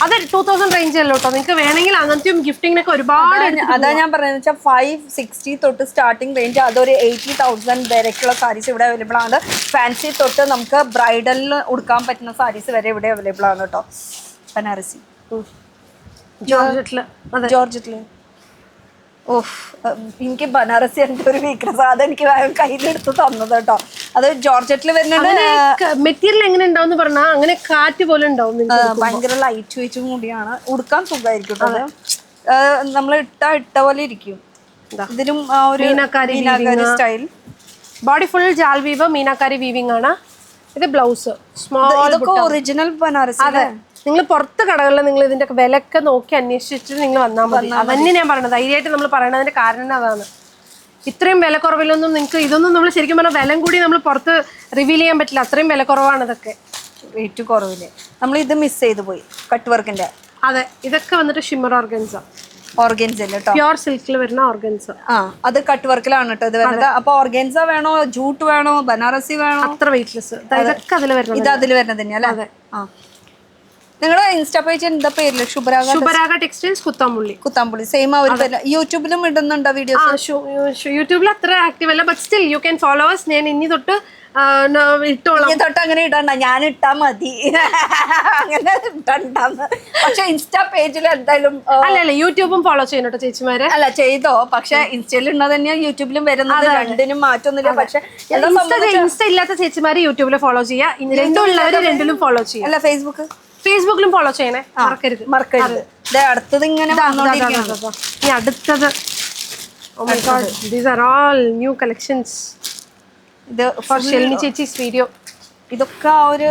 അത് 2000 റേഞ്ച് അല്ലോ കേട്ടോ. നിങ്ങൾക്ക് വേണമെങ്കിൽ അങ്ങനത്തെയും ഗിഫ്റ്റിങ്ങിനൊക്കെ ഒരുപാട്. അതാ ഞാൻ പറയുന്നത് വെച്ചാൽ 560 തൊട്ട് സ്റ്റാർട്ടിംഗ് റേഞ്ച്, അതൊരു 80,000 വരെയൊക്കെയുള്ള സാരീസ് ഇവിടെ അവൈലബിൾ ആണ്. ഫാൻസി തൊട്ട് നമുക്ക് ബ്രൈഡലിന് ഉടുക്കാൻ പറ്റുന്ന സാരീസ് വരെ ഇവിടെ അവൈലബിൾ ആണ് കേട്ടോ. ബനാറസി ജോർജറ്റില്. ഓഹ്, എനിക്ക് ബനാറസി എൻ്റെ ഒരു വീക്ക്നെസ്. അതെനിക്ക് കയ്യിലെടുത്ത് തന്നത് കേട്ടോ. അത് ജോർജറ്റിൽ വരുന്നുണ്ട്. മെറ്റീരിയൽ എങ്ങനെ ഉണ്ടാവും പറഞ്ഞാൽ അങ്ങനെ കാറ്റ് പോലെ ഉണ്ടാവും. ഭയങ്കര ലൈറ്റ് വെയിറ്റും കൂടിയാണ്, ഉടുക്കാൻ സുഖമായിരിക്കും കേട്ടോ. നമ്മൾ ഇട്ട പോലെ ഇരിക്കും. ഇതിലും ഒരു meenakari style. Body full jaal weave, meenakari weaving ആണ്. ഇത് ബ്ലൗസ് സ്മോൾ. ഒറിജിനൽ ബനാറസി. അതെ, നിങ്ങൾ പുറത്ത് കടകളിൽ നിങ്ങൾ ഇതിന്റെ വിലയൊക്കെ നോക്കി അന്വേഷിച്ചിട്ട് നിങ്ങൾ വന്നാൽ മതി. അതന്നെ ഞാൻ പറഞ്ഞത്. ധൈര്യമായിട്ട് നമ്മൾ പറയണതിന്റെ കാരണം അതാണ്. ഇത്രയും വില കുറവിലൊന്നും നിങ്ങൾക്ക് ഇതൊന്നും നമ്മൾ ശരിക്കും പറഞ്ഞാൽ വില കൂടി നമ്മൾ പുറത്ത് റിവീൽ ചെയ്യാൻ പറ്റില്ല. അത്രയും വില കുറവാണ് ഇതൊക്കെ. റേറ്റ് കുറവില്ലേ. നമ്മൾ ഇത് മിസ് ചെയ്ത് പോയി, കട്ട് വർക്കിന്റെ. അതെ, ഇതൊക്കെ വന്നിട്ട് ഷിമ്മർ ഓർഗൻസ. പ്യോർ സിൽക്കിൽ വരുന്ന ഓർഗൻസ. അത് കട്ട് വർക്കിലാണ് കേട്ടോ ഇത് വരുന്നത്. അപ്പൊ ഓർഗൻസ വേണോ, ജൂട്ട് വേണോ, ബനാറസി വേണോ? അത്ര വെയിറ്റ്ലെസ്. ഇതൊക്കെ അതിൽ വരുന്നത്. ഇത് അതിൽ വരുന്നത് തന്നെയല്ലേ? അതെ. നിങ്ങളുടെ ഇൻസ്റ്റാ പേജ് എന്താ പേരില്? ശുഭരാഗ ടെക്സ്റ്റൈൽസ് കുത്താമ്പുള്ളി. സെയിം അവർ യൂട്യൂബിലും ഇടുന്നുണ്ടോ വീഡിയോസ്? യൂട്യൂബിൽ അത്ര ആക്റ്റീവ് അല്ല, but still you can follow us. ഞാൻ ഇനി തൊട്ട് തൊട്ട് അങ്ങനെ ഇടണ്ട, ഞാൻ ഇട്ടാ മതി. അങ്ങനെ ഇടണ്ടെന്ന്. പക്ഷെ ഇൻസ്റ്റാ പേജിൽ എന്തായാലും അല്ല യൂട്യൂബും ഫോളോ ചെയ്യണോട്ടോ ചേച്ചിമാരെ. അല്ല ചെയ്തോ, പക്ഷെ ഇൻസ്റ്റയിൽ ഉള്ളത് തന്നെയാ യൂട്യൂബിലും വരുന്നത്. രണ്ടിനും മാറ്റൊന്നുമില്ല. പക്ഷെ ഇൻസ്റ്റ ഇല്ലാത്ത ചേച്ചിമാരെ യൂട്യൂബിൽ ഫോളോ ചെയ്യാ, രണ്ടും ഉള്ളവര് രണ്ടിലും ഫോളോ ചെയ്യാം. അല്ല ഫേസ്ബുക്കിലും ഫോളോ ചെയ്യണേ, മറക്കരുത്. അടുത്തത് ഇങ്ങനെ ഇനി അടുത്തത് these are all new collections. ഇത് for ഷെൽമി ചേച്ചീസ് വീഡിയോ. ഇതൊക്കെ ആ ഒരു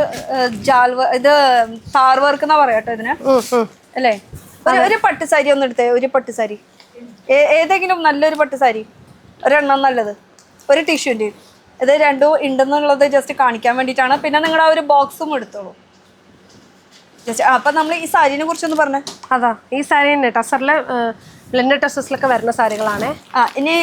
ഇത് താർ വർക്ക് എന്നാ പറയാട്ടോ ഇതിന്, അല്ലേ? ഒരു പട്ടുസാരി ഒന്ന് എടുത്തേ. ഒരു പട്ടുസാരി ഏതെങ്കിലും നല്ലൊരു പട്ടുസാരി, ഒരെണ്ണം നല്ലത്, ഒരു ടിഷ്യൂൻ്റെ. ഇത് രണ്ടും ഉണ്ടെന്നുള്ളത് ജസ്റ്റ് കാണിക്കാൻ വേണ്ടിയിട്ടാണ്. പിന്നെ നിങ്ങളുടെ ആ ഒരു ബോക്സും എടുത്തോളൂ. അപ്പൊ നമ്മൾ ഈ സാരിനെ കുറിച്ചൊന്ന് പറഞ്ഞേ. അതാ ഈ സാരി തന്നെ ടസറിലെ ബ്ലെൻഡഡ് ടെസസിലൊക്കെ വരുന്ന സാരികളാണ്. ഇനി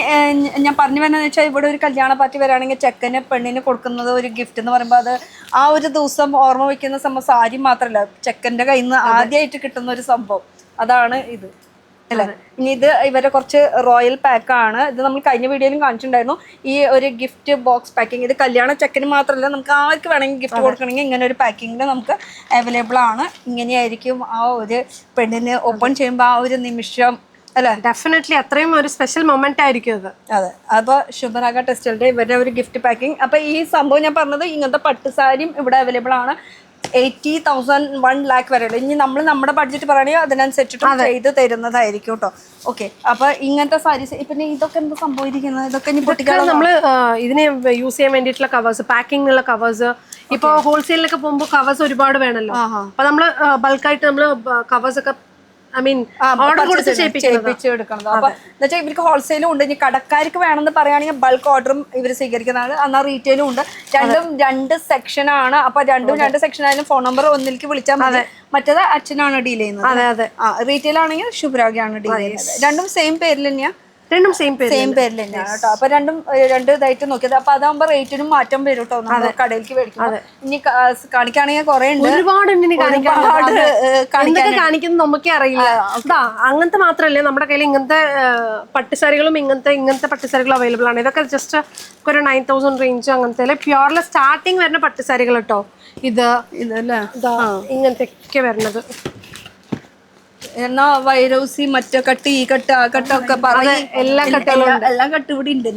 ഞാൻ പറഞ്ഞു വരുന്നത് വെച്ചാൽ ഇവിടെ ഒരു കല്യാണ പാർട്ടി വരാണെങ്കിൽ ചെക്കന് പെണ്ണിന് കൊടുക്കുന്നത് ഒരു ഗിഫ്റ്റ് എന്ന് പറയുമ്പോൾ അത് ആ ഒരു ദിവസം ഓർമ്മ വയ്ക്കുന്ന സംഭവം സാരി മാത്രമല്ല, ചെക്കൻ്റെ കയ്യിൽ നിന്ന് ആദ്യമായിട്ട് കിട്ടുന്ന ഒരു സംഭവം അതാണ് ഇത്, അല്ലേ? ഇനി ഇത് ഇവരെ കുറച്ച് റോയൽ പാക്കാണ്. ഇത് നമ്മൾ കഴിഞ്ഞ വീഡിയോയിലും കാണിച്ചിട്ടുണ്ടായിരുന്നു. ഈ ഒരു ഗിഫ്റ്റ് ബോക്സ് പാക്കിംഗ് ഇത് കല്യാണ ചെക്കന് മാത്രമല്ല, നമുക്ക് ആർക്ക് വേണമെങ്കിൽ ഗിഫ്റ്റ് കൊടുക്കണമെങ്കിൽ ഇങ്ങനെ ഒരു പാക്കിങ്ങിൽ നമുക്ക് അവൈലബിൾ ആണ്. ഇങ്ങനെയായിരിക്കും ആ ഒരു പെണ്ണിന് ഓപ്പൺ ചെയ്യുമ്പോൾ ആ ഒരു നിമിഷം, അല്ലേ? ഡെഫിനറ്റ്ലി അത്രയും ഒരു സ്പെഷ്യൽ മൊമെന്റ് ആയിരിക്കും അത്. അതെ. അപ്പോൾ ശുഭരാഗ ടെക്സ്റ്റൈലിന്റെ ഇവരുടെ ഒരു ഗിഫ്റ്റ് പാക്കിംഗ്. അപ്പോൾ ഈ സംഭവം ഞാൻ പറഞ്ഞത് ഇങ്ങനത്തെ പട്ടുസാരിയും ഇവിടെ അവൈലബിൾ ആണ്. 80,000 1 lakh വരെയുള്ളൂ. ഇനി നമ്മൾ നമ്മുടെ ബഡ്ജറ്റ് പറയുകയാണെങ്കിൽ അതിനനുസരിച്ചിട്ട് ചെയ്ത് തരുന്നതായിരിക്കും കേട്ടോ. ഓക്കെ. അപ്പൊ ഇങ്ങനത്തെ സാരീസ് പിന്നെ ഇതൊക്കെ എന്താ സംഭവിക്കുന്നത്? ഇതൊക്കെ ഇനി പൊട്ടിക്കാൻ നമ്മള് ഇതിനെ യൂസ് ചെയ്യാൻ വേണ്ടിയിട്ടുള്ള കവേഴ്സ്, പാക്കിംഗിനുള്ള കവേഴ്സ്. ഇപ്പൊ ഹോൾസെയിലൊക്കെ പോകുമ്പോൾ കവേഴ്സ് ഒരുപാട് വേണമല്ലോ. അപ്പൊ നമ്മള് ബൾക്കായിട്ട് നമ്മള് കവേഴ്സ് ഒക്കെ ഓർഡർ കൊടുത്ത് ചെയ്യിപ്പിച്ചെടുക്കണം. അപ്പൊ എന്നുവെച്ചാൽ ഇവർക്ക് ഹോൾസെയിലും ഉണ്ട്. ഇനി കടക്കാർക്ക് വേണമെന്ന് പറയുകയാണെങ്കിൽ ബൾക്ക് ഓർഡറും ഇവർ സ്വീകരിക്കുന്നതാണ്. എന്നാൽ റീറ്റെയിലും ഉണ്ട്. രണ്ടും 2 സെക്ഷനാണ്. അപ്പൊ രണ്ടും 2 സെക്ഷൻ ആയാലും ഫോൺ നമ്പർ ഒന്നിലേക്ക് വിളിച്ചാൽ മതി. മറ്റേത് അച്ഛനാണ് ഡീൽ ചെയ്യുന്നത്. റീറ്റെയിൽ ആണെങ്കിൽ ശുഭരാഗയാണ് ഡീൽ ചെയ്യുന്നത്. രണ്ടും സെയിം പേരിൽ തന്നെയാ, രണ്ടും സെയിം പേരിൽ തന്നെയാണ് കേട്ടോ. അപ്പൊ രണ്ടും 2 ഇതായിട്ട് നോക്കിയത്. അപ്പൊ അതാകുമ്പോ റേറ്റിനും മാറ്റം വരും കേട്ടോ. നമ്മൾ കടയിലേക്ക് മേടിക്കും. ഇനി കാണിക്കുകയാണെങ്കിൽ കുറെ ഉണ്ട്, ഒരുപാട് കാണിക്കുന്നത് നമുക്കേ അറിയില്ല. അങ്ങനത്തെ മാത്രമല്ല, നമ്മുടെ കയ്യിൽ ഇങ്ങനത്തെ പട്ടുസാരികളും ഇങ്ങനത്തെ പട്ടുസാരികളും അവൈലബിൾ ആണ്. ഇതൊക്കെ ജസ്റ്റ് ഒരു 9,000 റേഞ്ച് അങ്ങനത്തെ പ്യൂർലെ സ്റ്റാർട്ടിങ് വരുന്ന പട്ടുസാരികൾ കേട്ടോ. ഇതല്ലേ ഇങ്ങനത്തെ ഒക്കെ വരുന്നത്. എന്നാ വൈറോസി മറ്റേ കട്ട്, ഈ കട്ട്, ആ കട്ടൊക്കെ എല്ലാ കട്ട് ഇവിടെ ഉണ്ട്.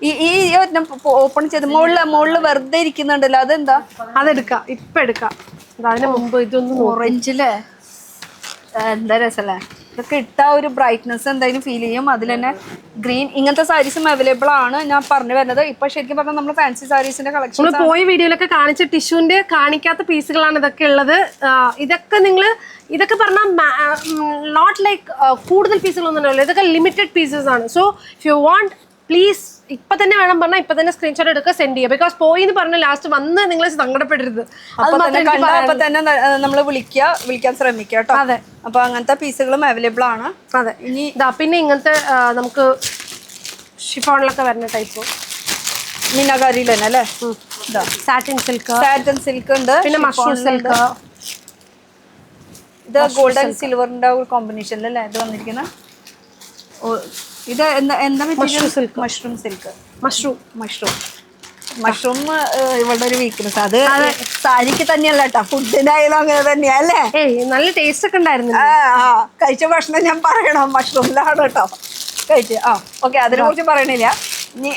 ഈ ഓപ്പൺ ചെയ്ത് മുകളില് വെറുതെ ഇരിക്കുന്നുണ്ടല്ലോ, അതെന്താ? അതെടുക്കാം, ഇപ്പൊ എടുക്കാം. അതിന് മുമ്പ് ഇതൊന്നും ഓറഞ്ചിലെ എന്താ രസല്ലേ. ഇതൊക്കെ ഇട്ട ഒരു ബ്രൈറ്റ്നസ് എന്തായാലും ഫീൽ ചെയ്യും. അതിൽ തന്നെ ഗ്രീൻ ഇങ്ങനത്തെ സാരീസും അവൈലബിൾ ആണ് ഞാൻ പറഞ്ഞു വരുന്നത്. ഇപ്പൊ ശരിക്കും പറഞ്ഞാൽ നമ്മൾ ഫാൻസി സാരീസിന്റെ കളക്ഷൻ നമ്മൾ പോയ വീഡിയോയിലൊക്കെ കാണിച്ച ടിഷ്യൂന്റെ കാണിക്കാത്ത പീസുകളാണ് ഇതൊക്കെ ഉള്ളത്. ഇതൊക്കെ പറഞ്ഞാൽ നോട്ട് ലൈക്ക് കൂടുതൽ പീസുകളൊന്നും ഉണ്ടല്ലോ, ഇതൊക്കെ ലിമിറ്റഡ് പീസസ് ആണ്. So if you want please ഇപ്പൊ തന്നെ വേണം പറഞ്ഞാൽ ഇപ്പൊ തന്നെ സ്ക്രീൻഷോട്ട് എടുക്കുക, സെൻഡ് ചെയ്യുക. ബിക്കോസ് പോയി എന്ന് പറഞ്ഞാൽ ലാസ്റ്റ് വന്ന് നിങ്ങൾ സങ്കടപ്പെടരുത്. അപ്പൊ തന്നെ നമ്മൾ വിളിക്കാൻ ശ്രമിക്കുക കേട്ടോ. അതെ, അപ്പൊ അങ്ങനത്തെ പീസുകളും അവൈലബിൾ ആണ്. അതെ. ഇനി പിന്നെ ഇങ്ങനത്തെ നമുക്ക് ഷിഫോണിലൊക്കെ വരുന്ന ടൈപ്പ് മീനാകാരിയിൽ തന്നെ അല്ലേ, സാറ്റിൻ സിൽക്ക് ഉണ്ട്, പിന്നെ മഷ്റൂം സിൽക്ക്. ഇത് ഗോൾഡ് ആൻഡ് സിൽവറിന്റെ ഒരു കോമ്പിനേഷനിലല്ലേ ഇത് വന്നിരിക്കുന്ന. ഇത് എന്താ മഷ്റൂം സിൽക്ക്. മഷ്റൂം ഇവളുടെ ഒരു വീക്ക്നെസ്. അത് സാരിക്ക് തന്നെയല്ല കേട്ടോ, ഫുഡിനായാലും അങ്ങനെ തന്നെയാ അല്ലേ. നല്ല ടേസ്റ്റ് ഒക്കെ ഉണ്ടായിരുന്നു. കഴിച്ച ഭക്ഷണം ഞാൻ പറയണം, മഷ്റൂമിലാണ് കേട്ടോ കഴിച്ച്. ഓക്കെ, അതിനെ കുറിച്ച് പറയണില്ല. ഇനി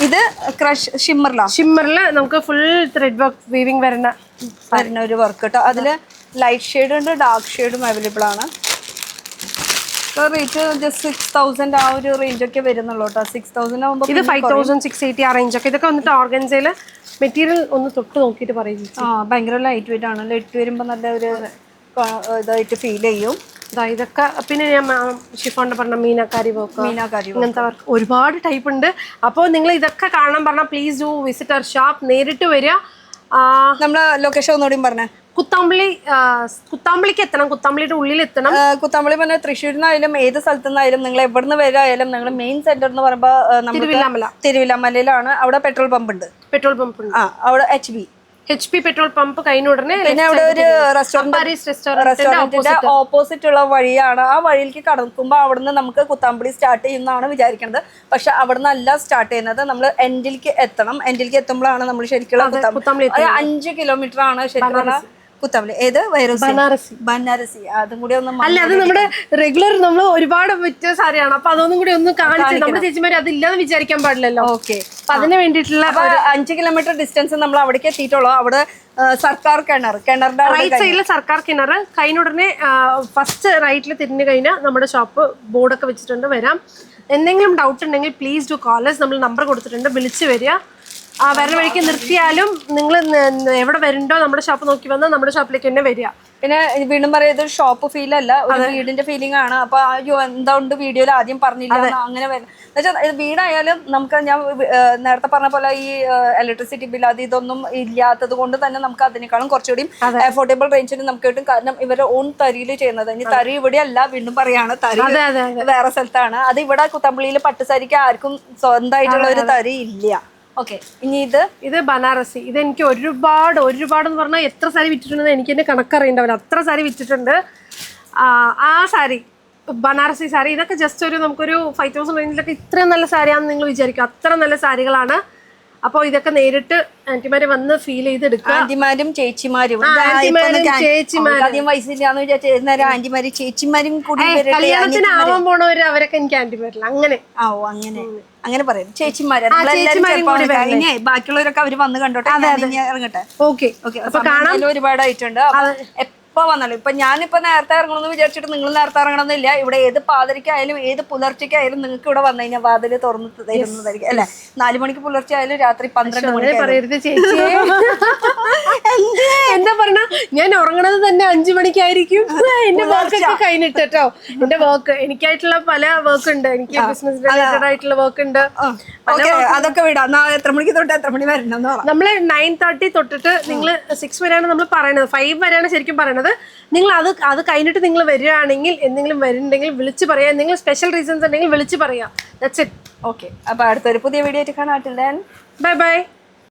ഇത് ക്രഷ് ഷിമ്മറില് നമുക്ക് ഫുൾ ത്രെഡ് വർക്ക് വീവിങ് വരുന്ന ഒരു വർക്ക് കേട്ടോ. അതില് ലൈറ്റ് ഷെയ്ഡും ഉണ്ട്, ഡാർക്ക് ഷെയ്ഡും അവൈലബിൾ ആണ്. റേറ്റ് ജസ്റ്റ് 6000 ആ ഒരു റേഞ്ച് ഒക്കെ വരുന്നുള്ളൂ കേട്ടോ. 6000 ആകുമ്പോൾ ഇത് 5680 ആ റേഞ്ച് ഒക്കെ. ഇതൊക്കെ വന്നിട്ട് ഓർഗൻസയില് മെറ്റീരിയൽ ഒന്ന് തൊട്ട് നോക്കിയിട്ട് പറയും. ഭയങ്കര ലൈറ്റ് വെയിറ്റ് ആണല്ലോ, ഇട്ട് വരുമ്പോൾ നല്ല ഒരു ഇതായിട്ട് ഫീൽ ചെയ്യും. ഇതൊക്കെ പിന്നെ ഞാൻ ഷിഫോണിന്റെ പറഞ്ഞ മീനാക്കാരി വർക്ക്, ഇങ്ങനത്തെ വർക്ക് ഒരുപാട് ടൈപ്പ് ഉണ്ട്. അപ്പോൾ നിങ്ങൾ ഇതൊക്കെ കാണാൻ പറഞ്ഞാൽ please do visit our shop, നേരിട്ട് വരിക. നമ്മളെ ലൊക്കേഷൻ ഒന്നുകൂടി പറഞ്ഞേ. കുത്താമ്പളിക്ക് എത്തണം, കുത്താമ്പളിയുടെ ഉള്ളിൽ എത്തണം. കുത്താമ്പളി പറഞ്ഞാൽ തൃശ്ശൂരിൽ നിന്നായാലും ഏത് സ്ഥലത്തു നിന്നായാലും നിങ്ങൾ എവിടുന്ന് വരായാലും നിങ്ങൾ മെയിൻ സെന്റർ എന്ന് പറയുമ്പോൾ തിരുവില്ലാമലയിലാണ്. അവിടെ പെട്രോൾ പമ്പ് ഉണ്ട്. അവിടെ HP പെട്രോൾ പമ്പ് കഴിഞ്ഞ ഉടനെ പിന്നെ അവിടെ ഒരു റെസ്റ്റോറന്റിന്റെ ഓപ്പോസിറ്റ് ഉള്ള വഴിയാണ്. ആ വഴിയിലേക്ക് കടക്കുമ്പോൾ അവിടുന്ന് നമുക്ക് കുത്താമ്പളി സ്റ്റാർട്ട് ചെയ്യുന്നതാണ് വിചാരിക്കുന്നത്. പക്ഷെ അവിടുന്ന് അല്ല സ്റ്റാർട്ട് ചെയ്യുന്നത്, നമ്മൾ എൻഡിലേക്ക് എത്തണം. എൻഡിലേക്ക് എത്തുമ്പോഴാണ് നമ്മൾ ശരിക്കുള്ള കുത്താമ്പളി. 5 കിലോമീറ്റർ ആണ് ശരിക്കും കുത്താമ്പളി. ഏത് ബനാറസി അതും കൂടി ഒന്ന് അല്ല, അത് നമ്മുടെ റെഗുലർ നമ്മൾ ഒരുപാട് വിറ്റ സാരിയാണ്. അപ്പൊ അതൊന്നും കൂടി ഒന്ന് കാണിച്ച് നമ്മുടെ ചേച്ചിമാര് അതില്ലാന്ന് വിചാരിക്കാൻ പാടില്ലല്ലോ. ഓക്കെ, അതിന് വേണ്ടിയിട്ടുള്ള 5 കിലോമീറ്റർ ഡിസ്റ്റൻസ് നമ്മൾ അവിടേക്ക് എത്തിയിട്ടുള്ളൂ. അവിടെ സർക്കാർ കിണറിന്റെ റൈറ്റ് സൈഡിൽ സർക്കാർ കിണർ കഴിഞ്ഞുടനെ ഫസ്റ്റ് റൈറ്റിൽ തിരിഞ്ഞു കഴിഞ്ഞാൽ നമ്മുടെ ഷോപ്പ് ബോർഡൊക്കെ വെച്ചിട്ടുണ്ട്. വരാം. എന്തെങ്കിലും ഡൗട്ട് ഉണ്ടെങ്കിൽ പ്ലീസ് ഡു കോളേഴ്സ്, നമ്മൾ നമ്പർ കൊടുത്തിട്ടുണ്ട്, വിളിച്ചു വരിക. വരുന്ന വഴിക്ക് നിർത്തിയാലും നിങ്ങൾ എവിടെ വരുന്നുണ്ടോ നമ്മുടെ ഷോപ്പ് നോക്കി വന്നാൽ നമ്മുടെ ഷോപ്പിലേക്ക് തന്നെ വരിക. പിന്നെ വീണ്ടും പറയാം, ഇതൊരു ഷോപ്പ് ഫീൽ അല്ല, ഒരു വീടിന്റെ ഫീലിംഗ് ആണ്. അപ്പൊ എന്തുകൊണ്ട് വീഡിയോയിൽ ആദ്യം പറഞ്ഞില്ല അങ്ങനെ വരുന്നത് എന്നുവെച്ചാൽ വീടായാലും നമുക്ക് ഞാൻ നേരത്തെ പറഞ്ഞ പോലെ ഈ ഇലക്ട്രിസിറ്റി ബിൽ അത് ഇതൊന്നും ഇല്ലാത്തത് കൊണ്ട് തന്നെ നമുക്ക് അതിനേക്കാളും കുറച്ചുകൂടി അഫോർഡബിൾ റേഞ്ചിന് നമുക്ക് കിട്ടും. കാരണം ഇവരുടെ ഓൺ തരിയിൽ ചെയ്യുന്നത്. ഇനി തരി ഇവിടെ അല്ല, വീണ്ടും പറയാണ്, തരി വേറെ സ്ഥലത്താണ്. അത് ഇവിടെ കുത്തമ്പള്ളിയിൽ പട്ടുസാരിക്ക് ആർക്കും സ്വന്തമായിട്ടുള്ള ഒരു തരി ഇല്ല. ഓക്കെ, ഇനി ഇത് ബനാറസി. ഇത് എനിക്ക് ഒരുപാടെന്ന് പറഞ്ഞാൽ എത്ര സാരി വിറ്റിട്ടുണ്ടെന്ന് എനിക്ക് തന്നെ കണക്കറിയണ്ടാവില്ല, അത്ര സാരി വിറ്റിട്ടുണ്ട്. ആ സാരി ബനാറസി സാരി ഇതൊക്കെ ജസ്റ്റ് നമുക്കൊരു 5000 റേഞ്ചിലൊക്കെ ഇത്രയും നല്ല സാരിയാണെന്ന് നിങ്ങൾ വിചാരിക്കും. അത്ര നല്ല സാരികളാണ്. അപ്പോൾ ഇതൊക്കെ നേരിട്ട് ആന്റിമാര് വന്ന് ഫീൽ ചെയ്തെടുക്കുക. ആന്റിമാരും ചേച്ചിമാരും അധികം വയസ്സില്ലാന്ന് വിചാരിച്ച ആന്റിമാരും ചേച്ചിമാരും കൂടി കല്യാണത്തിന് ആവാൻ പോണവര് അവരൊക്കെ എനിക്ക് ആന്റിമാരില്ല അങ്ങനെ അങ്ങനെ പറയും. ചേച്ചിമാര് ബാക്കിയുള്ളവരൊക്കെ അവര് വന്ന് കണ്ടോട്ടെ, ഇറങ്ങട്ടെ. ഓക്കെ, അപ്പൊ കാണാൻ ഒരുപാടായിട്ടുണ്ട്. എപ്പോ വന്നാലും ഇപ്പൊ ഞാനിപ്പോ നേരത്തെ ഇറങ്ങണമെന്ന് വിചാരിച്ചിട്ട് നിങ്ങൾ നേരത്തെ ഇറങ്ങണമെന്നില്ല. ഇവിടെ ഏത് പാതിരക്കായാലും ഏത് പുലർച്ചയ്ക്കായാലും നിങ്ങൾക്ക് ഇവിടെ വന്നു കഴിഞ്ഞാൽ വാതില് തുറന്ന് തരുന്നതായിരിക്കും അല്ലെ. 4 മണിക്ക് പുലർച്ചെ ആയാലും രാത്രി 12 മണി പറയരുത് ചേച്ചി. എന്താ പറഞ്ഞ ഞാൻ ഉറങ്ങണത് തന്നെ 5 മണിക്കായിരിക്കും. എന്റെ വർക്കൊക്കെ കഴിഞ്ഞിട്ട് കേട്ടോ. എന്റെ വർക്ക് എനിക്കായിട്ടുള്ള പല വർക്ക് ഉണ്ട്, എനിക്ക് ബിസിനസ് റിലേറ്റഡ് ആയിട്ടുള്ള വർക്ക് ഉണ്ട്. അതൊക്കെ വിടാം. എത്ര മണിക്ക് തൊട്ട് എത്ര മണി വരണം? നമ്മള് 9:30 തൊട്ടിട്ട് നിങ്ങൾ 6 വരെയാണ് നമ്മൾ പറയണത്. 5 വരെയാണ് ശരിക്കും പറയണത്. നിങ്ങൾ അത് കഴിഞ്ഞിട്ട് നിങ്ങൾ വരികയാണെങ്കിൽ എന്തെങ്കിലും വരുന്നുണ്ടെങ്കിൽ വിളിച്ച് പറയാം. എന്തെങ്കിലും സ്പെഷ്യൽ റീസൺസ് ഉണ്ടെങ്കിൽ വിളിച്ച് പറയാം. That's it. ഓക്കെ, അപ്പൊ അടുത്തൊരു പുതിയ വീഡിയോ ആയിട്ട് കാണാം. Bye bye.